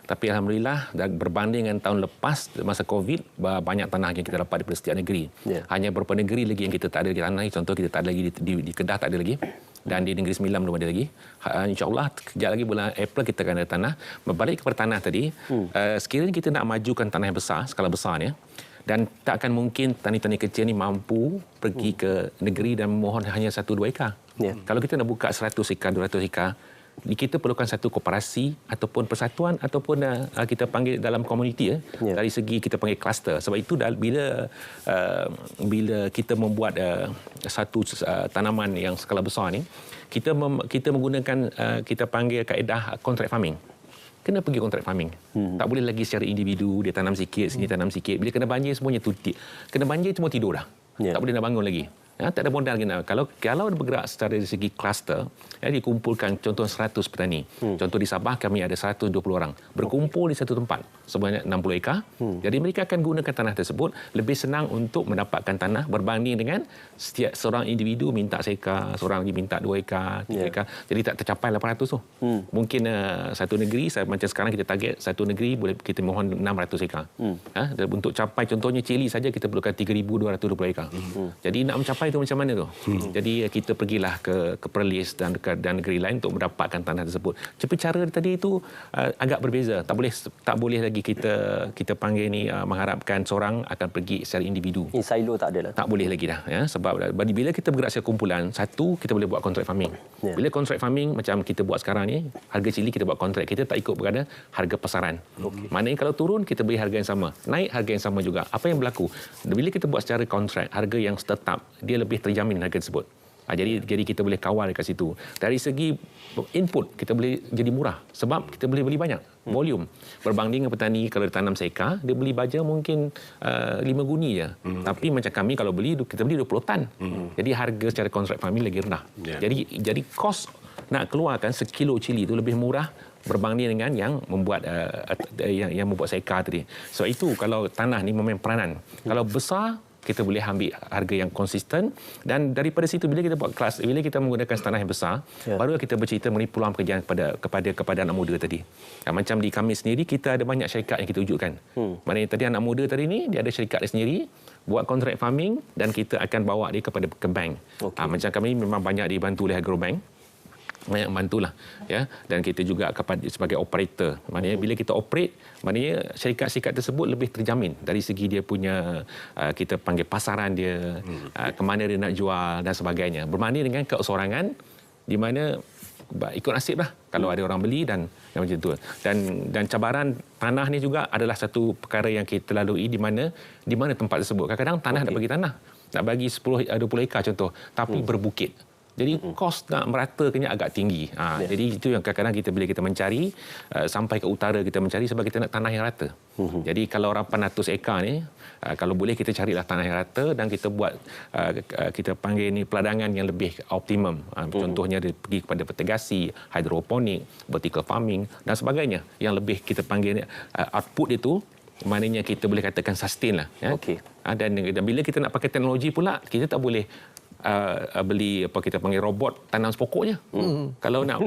Tapi alhamdulillah, berbanding dengan tahun lepas masa COVID, banyak tanah yang kita dapat daripada setiap negeri. Yeah. Hanya beberapa negeri lagi yang kita tak ada di tanah ni. Contoh kita tak ada lagi di Kedah, tak ada lagi. Dan di Negeri Sembilan belum ada lagi. InsyaAllah kejap lagi bulan April kita akan ada tanah. Berbalik kepada tanah tadi, sekiranya kita nak majukan tanah yang besar, skala besar ni, dan tak akan mungkin tani-tani kecil ni mampu pergi ke negeri dan memohon hanya 1-2 ekar. Yeah. Kalau kita nak buka 100 ekar, 200 ekar, kita perlukan satu koperasi ataupun persatuan ataupun kita panggil dalam komuniti dari segi kita panggil kluster. Sebab itu bila kita membuat satu tanaman yang skala besar ni, kita menggunakan kita panggil kaedah contract farming. Kena pergi contract farming. Tak boleh lagi secara individu, dia tanam sikit, sini tanam sikit. Bila kena banjir semuanya tutup. Kena banjir semua tidur dah. Tak boleh nak bangun lagi. Tak ada modal kena. Kalau bergerak secara segi kluster, dikumpulkan contoh 100 petani. Contoh di Sabah kami ada 120 orang berkumpul di satu tempat sebanyak 60 ekar. Jadi mereka akan gunakan tanah tersebut, lebih senang untuk mendapatkan tanah berbanding dengan setiap seorang individu minta seekar, seorang lagi minta 2 ekar, 3 ekar. Jadi tak tercapai 800 tu. Mungkin satu negeri, macam sekarang kita target satu negeri boleh kita mohon 600 ekar. Untuk capai contohnya Chile saja kita perlukan 3,220 ekar. Jadi nak mencapai itu macam mana tu? Jadi kita pergilah ke Perlis dan negeri lain untuk mendapatkan tanah tersebut. Tapi cara tadi itu agak berbeza. Tak boleh lagi kita panggil ni mengharapkan seorang akan pergi secara individu. Silo tak ada lah. Tak boleh lagi dah. Ya? Sebab bila kita bergerak secara kumpulan, satu kita boleh buat contract farming. Bila contract farming macam kita buat sekarang ni, harga cili kita buat contract. Kita tak ikut kepada harga pasaran. Maknanya kalau turun kita beri harga yang sama, naik harga yang sama juga. Apa yang berlaku? Bila kita buat secara contract, harga yang tetap, dia lebih terjamin harga tersebut. Jadi kita boleh kawal dekat situ. Dari segi input kita boleh jadi murah sebab kita boleh beli banyak volume. Berbanding dengan petani kalau dia tanam seekar, dia beli baja mungkin 5 guni je. Tapi macam kami kalau kita beli 20 tan. Jadi harga secara contract farming lagi rendah. Jadi kos nak keluarkan sekilo cili itu lebih murah berbanding dengan yang membuat yang membuat seekar tadi. Sebab itu kalau tanah ni memang peranan. Kalau besar kita boleh ambil harga yang konsisten dan daripada situ bila kita buat kelas, bila kita menggunakan tanah yang besar, baru kita bercerita mengenai peluang pekerjaan kepada anak muda tadi. Macam di kami sendiri kita ada banyak syarikat yang kita wujudkan. Maknanya tadi anak muda tadi ni dia ada syarikat dia sendiri buat contract farming dan kita akan bawa dia ke bank. Macam kami memang banyak dibantu oleh Agrobank. Banyak bantulah ya, dan kita juga sebagai operator, maknanya bila kita operate, maknanya syarikat-syarikat tersebut lebih terjamin dari segi dia punya kita panggil pasaran dia, ke mana dia nak jual dan sebagainya, berbanding dengan keseorangan di mana ikut nasib lah kalau ada orang beli dan macam tu. Dan cabaran tanah ni juga adalah satu perkara yang kita lalui di mana tempat tersebut kadang-kadang tanah nak bagi tanah, nak bagi 10-20 ekar contoh, tapi berbukit. Jadi kos nak meratakannya agak tinggi. Jadi itu yang kadang-kadang bila kita mencari sampai ke utara kita mencari sebab kita nak tanah yang rata. Jadi kalau 800 ekar ni kalau boleh kita carilah tanah yang rata dan kita buat kita panggil ni peladangan yang lebih optimum. Contohnya dia pergi kepada petegasi, hidroponik, vertical farming dan sebagainya. Yang lebih kita panggil output itu maknanya kita boleh katakan sustain lah. Ya? Dan bila kita nak pakai teknologi pula kita tak boleh beli apa kita panggil robot tanam sepokoknya. Kalau nak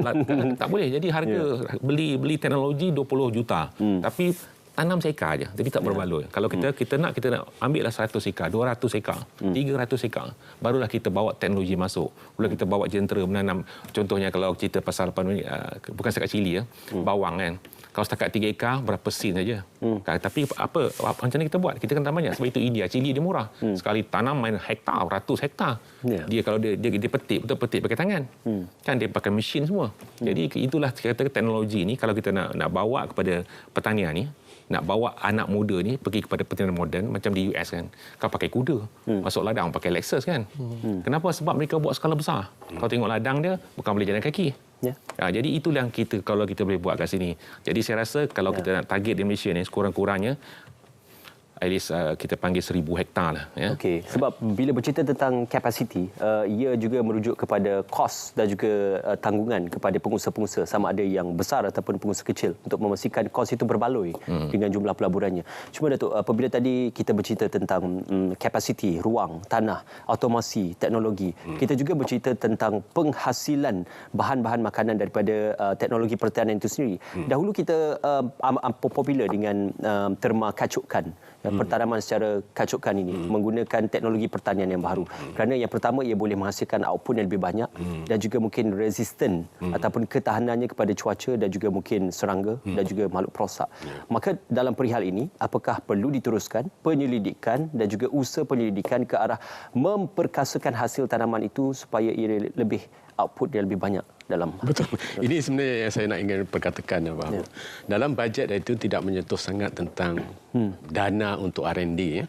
tak boleh. Jadi harga beli teknologi 20 juta. Tapi tanam seekar aja. Jadi tak berbaloi. Kalau kita nak ambillah 100 ekar, 200 ekar, 300 ekar. Barulah kita bawa teknologi masuk. Barulah kita bawa jentera menanam. Contohnya kalau cerita pasal bukan setakat cili bawang kan. Kalau setakat 3 ekar berapa sen saja. Tapi apa macam mana kita buat? Kita kan tanam banyak. Sebab itu India cili dia murah. Sekali tanam main hektar, ratus hektar. Dia kalau dia petik, betul petik pakai tangan. Kan dia pakai mesin semua. Jadi itulah kata teknologi ni kalau kita nak bawa kepada pertanian ni, nak bawa anak muda ni pergi kepada pertanian moden macam di US kan. Kau pakai kuda, masuk ladang pakai Lexus kan. Kenapa? Sebab mereka buat skala besar. Kau tengok ladang dia bukan boleh jalan kaki. Jadi itulah yang kalau kita boleh buat kat sini. Jadi saya rasa kalau kita nak target di Malaysia ni sekurang-kurangnya at least kita panggil 1,000 hektar lah. Ya. Okey, sebab bila bercerita tentang capacity, ia juga merujuk kepada kos dan juga tanggungan kepada pengusaha-pengusaha sama ada yang besar ataupun pengusaha kecil untuk memastikan kos itu berbaloi dengan jumlah pelaburannya. Cuma Datuk, apabila tadi kita bercerita tentang capacity, ruang, tanah, automasi, teknologi, kita juga bercerita tentang penghasilan bahan-bahan makanan daripada teknologi pertanian itu sendiri. Dahulu kita popular dengan terma kacukan. Pertanaman secara kacukan ini menggunakan teknologi pertanian yang baru. Kerana yang pertama ia boleh menghasilkan output yang lebih banyak dan juga mungkin resisten ataupun ketahanannya kepada cuaca dan juga mungkin serangga dan juga makhluk perosak. Maka dalam perihal ini apakah perlu diteruskan penyelidikan dan juga usaha penyelidikan ke arah memperkasakan hasil tanaman itu supaya ia lebih output dia lebih banyak dalam. Betul. Ini sebenarnya yang saya nak ingin perkatakan bahawa dalam bajet itu tidak menyentuh sangat tentang dana untuk R&D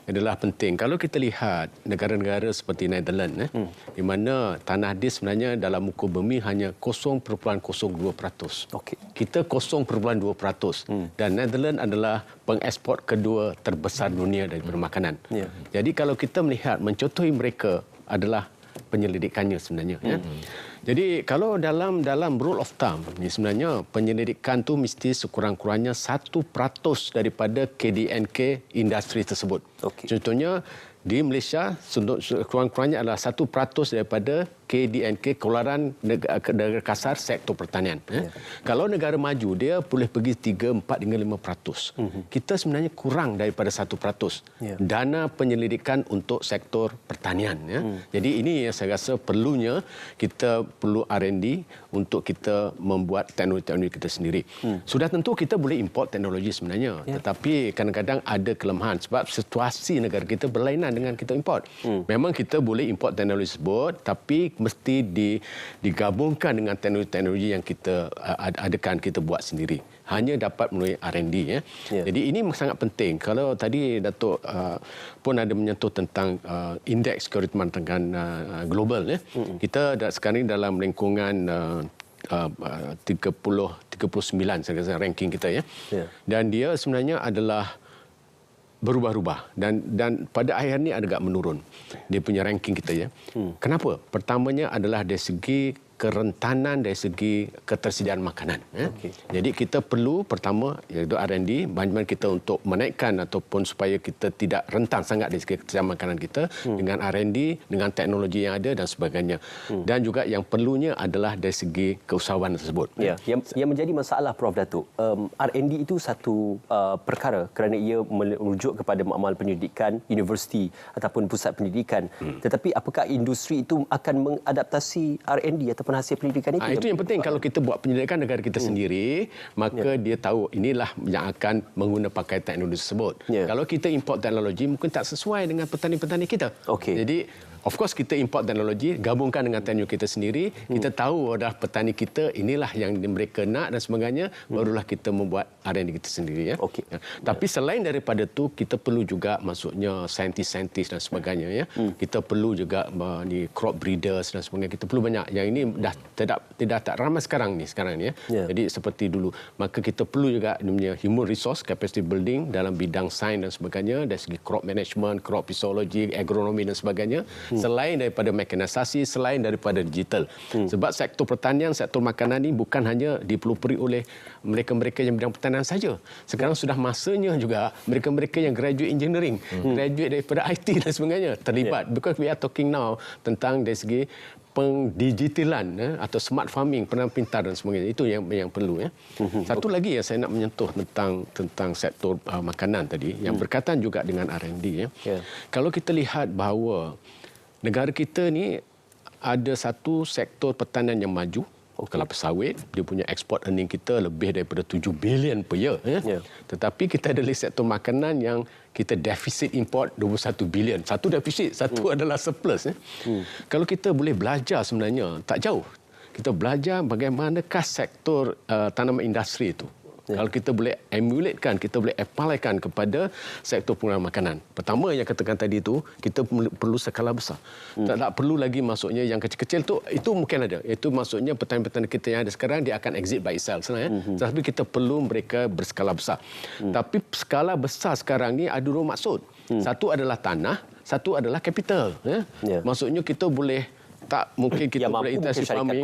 adalah penting. Kalau kita lihat negara-negara seperti Netherlands di mana tanah dia sebenarnya dalam muka bumi hanya 0.02%. Kita 0.2% dan Netherlands adalah pengeksport kedua terbesar dunia daripada makanan. Jadi kalau kita melihat mencontohi mereka adalah penyelidikannya sebenarnya. Jadi kalau dalam rule of thumb ni sebenarnya penyelidikan tu mesti sekurang-kurangnya 1% daripada KDNK industri tersebut. Contohnya di Malaysia sekurang-kurangnya adalah 1% daripada KDNK keluaran negara kasar sektor pertanian. Kalau negara maju dia boleh pergi 3, 4 hingga 5%. Kita sebenarnya kurang daripada 1% dana penyelidikan untuk sektor pertanian. Jadi ini yang saya rasa perlunya kita perlu R&D untuk kita membuat teknologi-teknologi kita sendiri. Sudah tentu kita boleh import teknologi sebenarnya, tetapi kadang-kadang ada kelemahan sebab situasi negara kita berlainan dengan kita import. Memang kita boleh import teknologi tersebut tapi mesti digabungkan dengan teknologi-teknologi yang kita adakan, kita buat sendiri. Hanya dapat melalui R&D. Jadi ini sangat penting. Kalau tadi Datuk pun ada menyentuh tentang indeks kekhidmatan global. Kita sekarang dalam lingkungan 39 saya rasa ranking kita. Dan dia sebenarnya adalah berubah-ubah dan pada akhir ni agak menurun dia punya ranking kita. Kenapa? Pertamanya adalah dari segi kerentanan, dari segi ketersediaan makanan. Jadi kita perlu pertama iaitu R&D, bagaimana kita untuk menaikkan ataupun supaya kita tidak rentan sangat dari segi ketersediaan makanan kita dengan R&D, dengan teknologi yang ada dan sebagainya. Dan juga yang perlunya adalah dari segi keusahawan tersebut. Yang menjadi masalah Prof Datuk, R&D itu satu perkara kerana ia merujuk kepada makmal penyelidikan, universiti ataupun pusat pendidikan. Tetapi apakah industri itu akan mengadaptasi R&D ataupun hasil pendidikan itu? Itu yang penting. Kalau kita buat penyelidikan negara kita sendiri, maka dia tahu inilah yang akan mengguna pakai teknologi tersebut. Kalau kita import teknologi mungkin tak sesuai dengan petani-petani kita. Jadi Of course kita import teknologi, gabungkan dengan tenure kita sendiri. Kita tahu dah petani kita inilah yang mereka nak dan sebagainya, barulah kita membuat R&D kita sendiri. Ya. Okey. Tapi selain daripada tu, kita perlu juga maksudnya saintis-saintis dan sebagainya. Ya. Kita perlu juga ni crop breeders dan sebagainya. Kita perlu banyak. Yang ini dah tidak tak ramai sekarang ni. Ya. Jadi seperti dulu. Maka kita perlu juga human resource capacity building dalam bidang sains dan sebagainya, dari segi crop management, crop physiology, agronomi dan sebagainya. Selain daripada mekanisasi, selain daripada digital. Sebab sektor pertanian, sektor makanan ini bukan hanya dipelopori oleh mereka-mereka yang bidang pertanian saja. Sekarang sudah masanya juga mereka-mereka yang graduate engineering, graduate daripada IT dan sebagainya terlibat. Because we are talking now tentang dari segi pengdigitalan atau smart farming, penanaman pintar dan sebagainya. Itu yang perlu. Satu lagi yang saya nak menyentuh tentang sektor makanan tadi, yang berkaitan juga dengan R&D. Kalau kita lihat bahawa negara kita ni ada satu sektor pertanian yang maju, kelapa sawit, dia punya export earning kita lebih daripada 7 bilion per year. Tetapi kita ada sektor makanan yang kita defisit import 21 bilion. Satu defisit, satu adalah surplus. Kalau kita boleh belajar sebenarnya, tak jauh. Kita belajar bagaimanakah sektor tanaman industri itu. Kalau kita boleh emulatekan, kita boleh applykan kepada sektor pengolahan makanan. Pertama yang katakan tadi itu, kita perlu skala besar. Tak perlu lagi maksudnya yang kecil-kecil tu, itu mungkin ada. Itu maksudnya petani-petani kita yang ada sekarang, dia akan exit by itself. Tapi kita perlu mereka berskala besar. Tapi skala besar sekarang ni ada dua maksud. Satu adalah tanah, satu adalah capital. Maksudnya kita boleh tak mungkin kita boleh intensif farming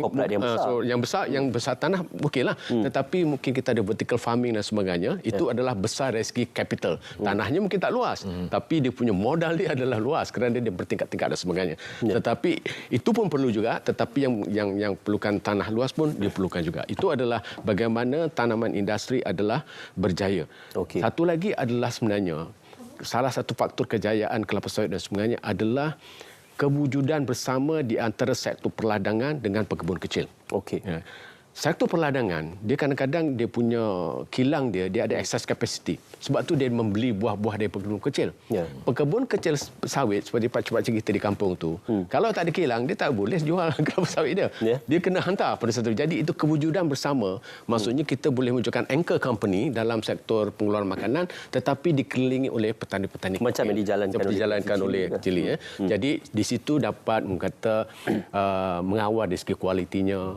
yang besar tanah okeylah, tetapi mungkin kita ada vertical farming dan sebagainya. Itu adalah besar dari segi capital. Tanahnya mungkin tak luas, tapi dia punya modal dia adalah luas kerana dia bertingkat-tingkat dan sebagainya. Tetapi itu pun perlu juga, tetapi yang perlukan tanah luas pun diperlukan juga. Itu adalah bagaimana tanaman industri adalah berjaya. Satu lagi adalah sebenarnya salah satu faktor kejayaan kelapa sawit dan sebagainya adalah kewujudan bersama di antara sektor perladangan dengan pekebun kecil. Sektor perladangan, dia kadang-kadang dia punya kilang dia ada excess capacity. Sebab tu dia membeli buah-buah dari pekebun kecil. Pekebun kecil sawit seperti pakcik-pakcik kita di kampung tu, kalau tak ada kilang, dia tak boleh jual kelapa sawit dia. Dia kena hantar pada satu. Jadi itu kewujudan bersama. Maksudnya kita boleh wujudkan anchor company dalam sektor pengeluaran makanan, tetapi dikelilingi oleh petani-petani macam yang dijalankan oleh kecil. Jadi di situ dapat mengawal dari segi kualitinya.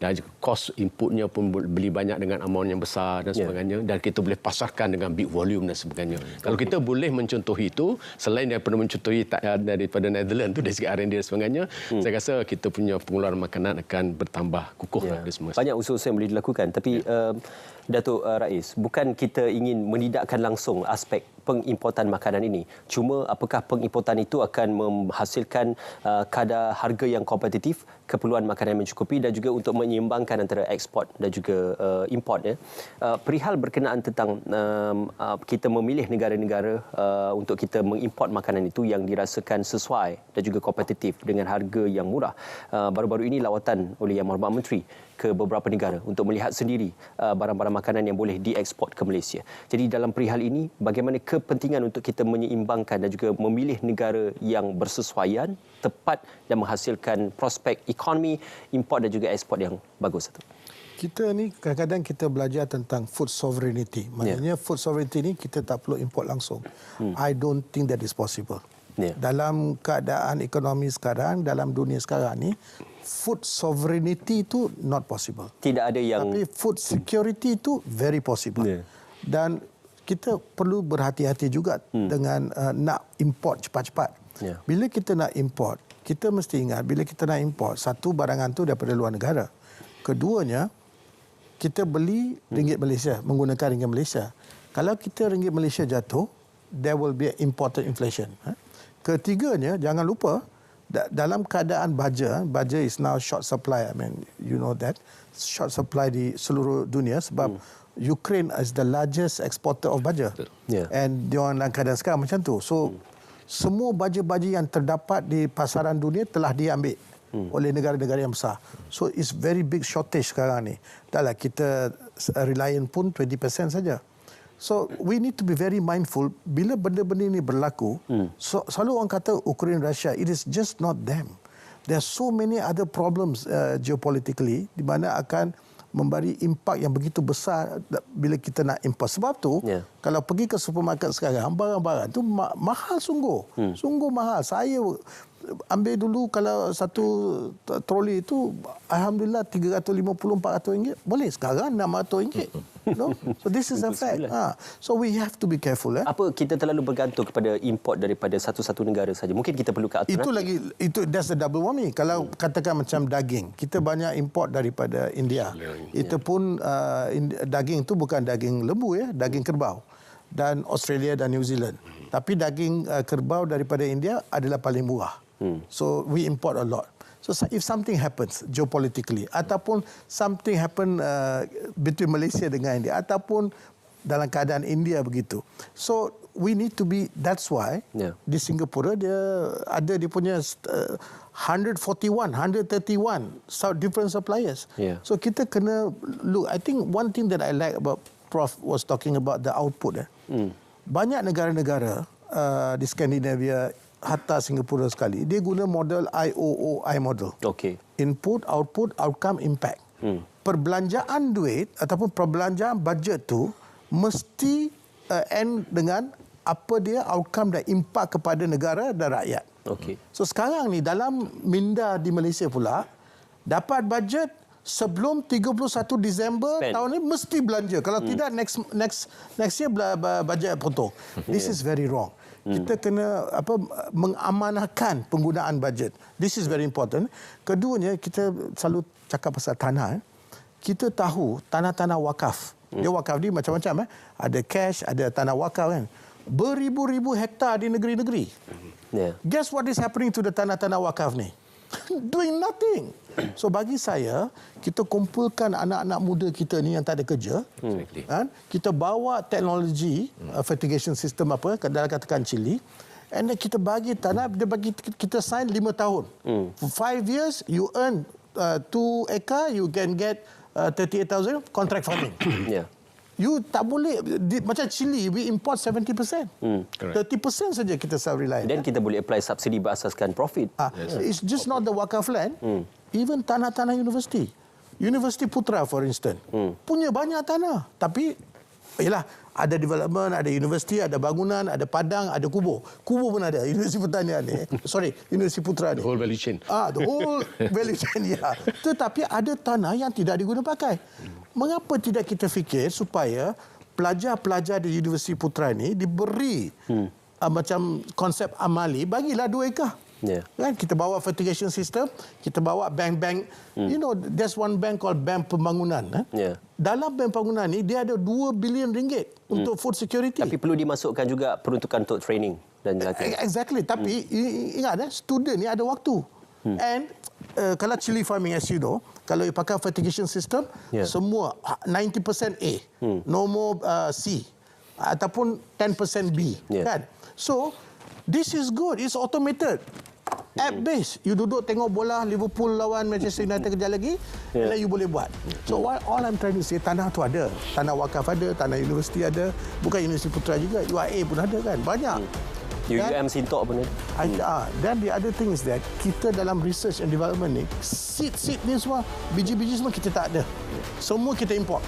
Dan kos inputnya pun beli banyak dengan amount yang besar dan sebagainya. Dan kita boleh pasarkan dengan big volume dan sebagainya. Kalau kita boleh mencontohi itu, selain daripada mencontohi daripada Netherlands tu dari segi R&D dan sebagainya, saya rasa kita punya pengeluaran makanan akan bertambah kukuh. Banyak usaha-usaha yang boleh dilakukan. Tapi Datuk Rais, bukan kita ingin menidakkan langsung aspek pengimportan makanan ini. Cuma apakah pengimportan itu akan menghasilkan kadar harga yang kompetitif, keperluan makanan yang mencukupi dan juga untuk menyeimbangkan antara ekspor dan juga import. Perihal berkenaan tentang kita memilih negara-negara untuk kita mengimport makanan itu yang dirasakan sesuai dan juga kompetitif dengan harga yang murah. Baru-baru ini lawatan oleh Yang Berhormat Menteri ke beberapa negara untuk melihat sendiri barang-barang makanan yang boleh dieksport ke Malaysia. Jadi dalam perihal ini, bagaimana kepentingan untuk kita menyeimbangkan dan juga memilih negara yang bersesuaian, tepat dan menghasilkan prospek ekonomi, import dan juga ekspor yang bagus. Kita ni kadang-kadang kita belajar tentang food sovereignty. Maksudnya food sovereignty ni kita tak perlu import langsung. I don't think that is possible. Dalam keadaan ekonomi sekarang, dalam dunia sekarang ni, food sovereignty itu not possible. Tidak ada yang... Tapi food security itu very possible. Dan kita perlu berhati-hati juga dengan nak import cepat-cepat. Bila kita nak import, kita mesti ingat bila kita nak import, satu, barangan tu daripada luar negara. Keduanya, kita beli ringgit Malaysia, menggunakan ringgit Malaysia. Kalau kita ringgit Malaysia jatuh, there will be imported inflation. Ketiganya, jangan lupa, dalam keadaan baja is now short supply. I mean, you know that. Short supply di seluruh dunia sebab Ukraine is the largest exporter of baja. And dia orang dalam keadaan sekarang macam tu. So, semua baja-baja yang terdapat di pasaran dunia telah diambil oleh negara-negara yang besar. So, it's very big shortage sekarang ni. Dahlah kita Reliant pun 20% saja. So we need to be very mindful bila benda-benda ini berlaku. So, selalu orang kata Ukraine, Russia, it is just not them. There are so many other problems geopolitically di mana akan memberi impak yang begitu besar bila kita nak import. Sebab tu, kalau pergi ke supermarket sekarang, barang-barang tu mahal sungguh. Sungguh mahal. Saya ambil dulu kalau satu troli itu, Alhamdulillah 350-400 ringgit. Boleh sekarang 600 ringgit. No? So this is a fact. So we have to be careful. Apa kita terlalu bergantung kepada import daripada satu-satu negara saja? Mungkin kita perlukan alternatif. That's the double whammy. Kalau katakan macam daging, kita banyak import daripada India. Itu pun daging itu bukan daging lembu ya, daging kerbau. Dan Australia dan New Zealand. Tapi daging kerbau daripada India adalah paling murah. So we import a lot. So if something happens geopolitically ataupun something happen between Malaysia dengan India ataupun dalam keadaan India begitu. So we need to be, that's why di Singapura dia ada dia punya 141, 131 different suppliers. So kita kena look. I think one thing that I like about Prof was talking about the output. Banyak negara-negara di Skandinavia, hatta Singapura sekali, dia guna model IOOI model. Okay. Input, output, outcome, impact. Perbelanjaan duit ataupun perbelanjaan budget tu mesti end dengan apa dia outcome dan impact kepada negara dan rakyat. Okay. So sekarang ni dalam minda di Malaysia pula, dapat budget sebelum 31 Disember tahun ni mesti belanja. Kalau tidak next year budget potong. This is very wrong. Kita kena mengamanahkan penggunaan budget. This is very important. Keduanya, kita selalu cakap pasal tanah. Kita tahu tanah-tanah wakaf. Dia wakaf ni macam-macam. Ada cash, ada tanah wakaf kan. Beribu-ribu hektar di negeri-negeri. Guess what is happening to the tanah-tanah wakaf ni? Doing nothing. So bagi saya, kita kumpulkan anak-anak muda kita ni yang tak ada kerja. Kan? Kita bawa teknologi fertigation system apa dalam katakan Chile, and then kita bagi tanah, dia bagi kita sign 5 tahun. For 5 years you earn 2 acre, you can get 38,000 contract farming. You tak boleh, macam Chile, we import 70%. 30% saja kita self-reliant. Dan kita boleh apply subsidi berasaskan profit. It's just not the wakaf land. Even tanah-tanah universiti. Universiti Putra, for instance, punya banyak tanah. Tapi, yalah, ada development, ada universiti, ada bangunan, ada padang, ada kubur. Kubur pun ada. Universiti Pertanian ni. Universiti Putra ni. The whole value chain. The whole value chain, ya. Tetapi ada tanah yang tidak digunakan pakai. Mengapa tidak kita fikir supaya pelajar-pelajar di Universiti Putra ini diberi macam konsep amali, bagilah 2 ekar. Kan? Kita bawa fertigation system, kita bawa bank-bank. You know, there's one bank called Bank Pembangunan. Dalam bank pembangunan ni, dia ada 2 bilion ringgit untuk food security. Tapi perlu dimasukkan juga peruntukan untuk training dan latihan. Exactly. Tapi ingat, student ni ada waktu. And kalau chili farming, as you know, kalau you pakai fertigation system, semua 90% A, no more C, ataupun 10% B. Kan? So, this is good. It's automated. App-based. You duduk tengok bola Liverpool lawan Manchester United kejap lagi, and then you boleh buat. So, all I'm trying to say, tanah tu ada. Tanah wakaf ada, tanah universiti ada. Bukan Universiti Putra juga, UIA pun ada kan. Banyak. UUM Sintok pun ada. Dan the other thing is that kita dalam research and development ni, seed ni semua, biji-biji semua kita tak ada. Semua kita import.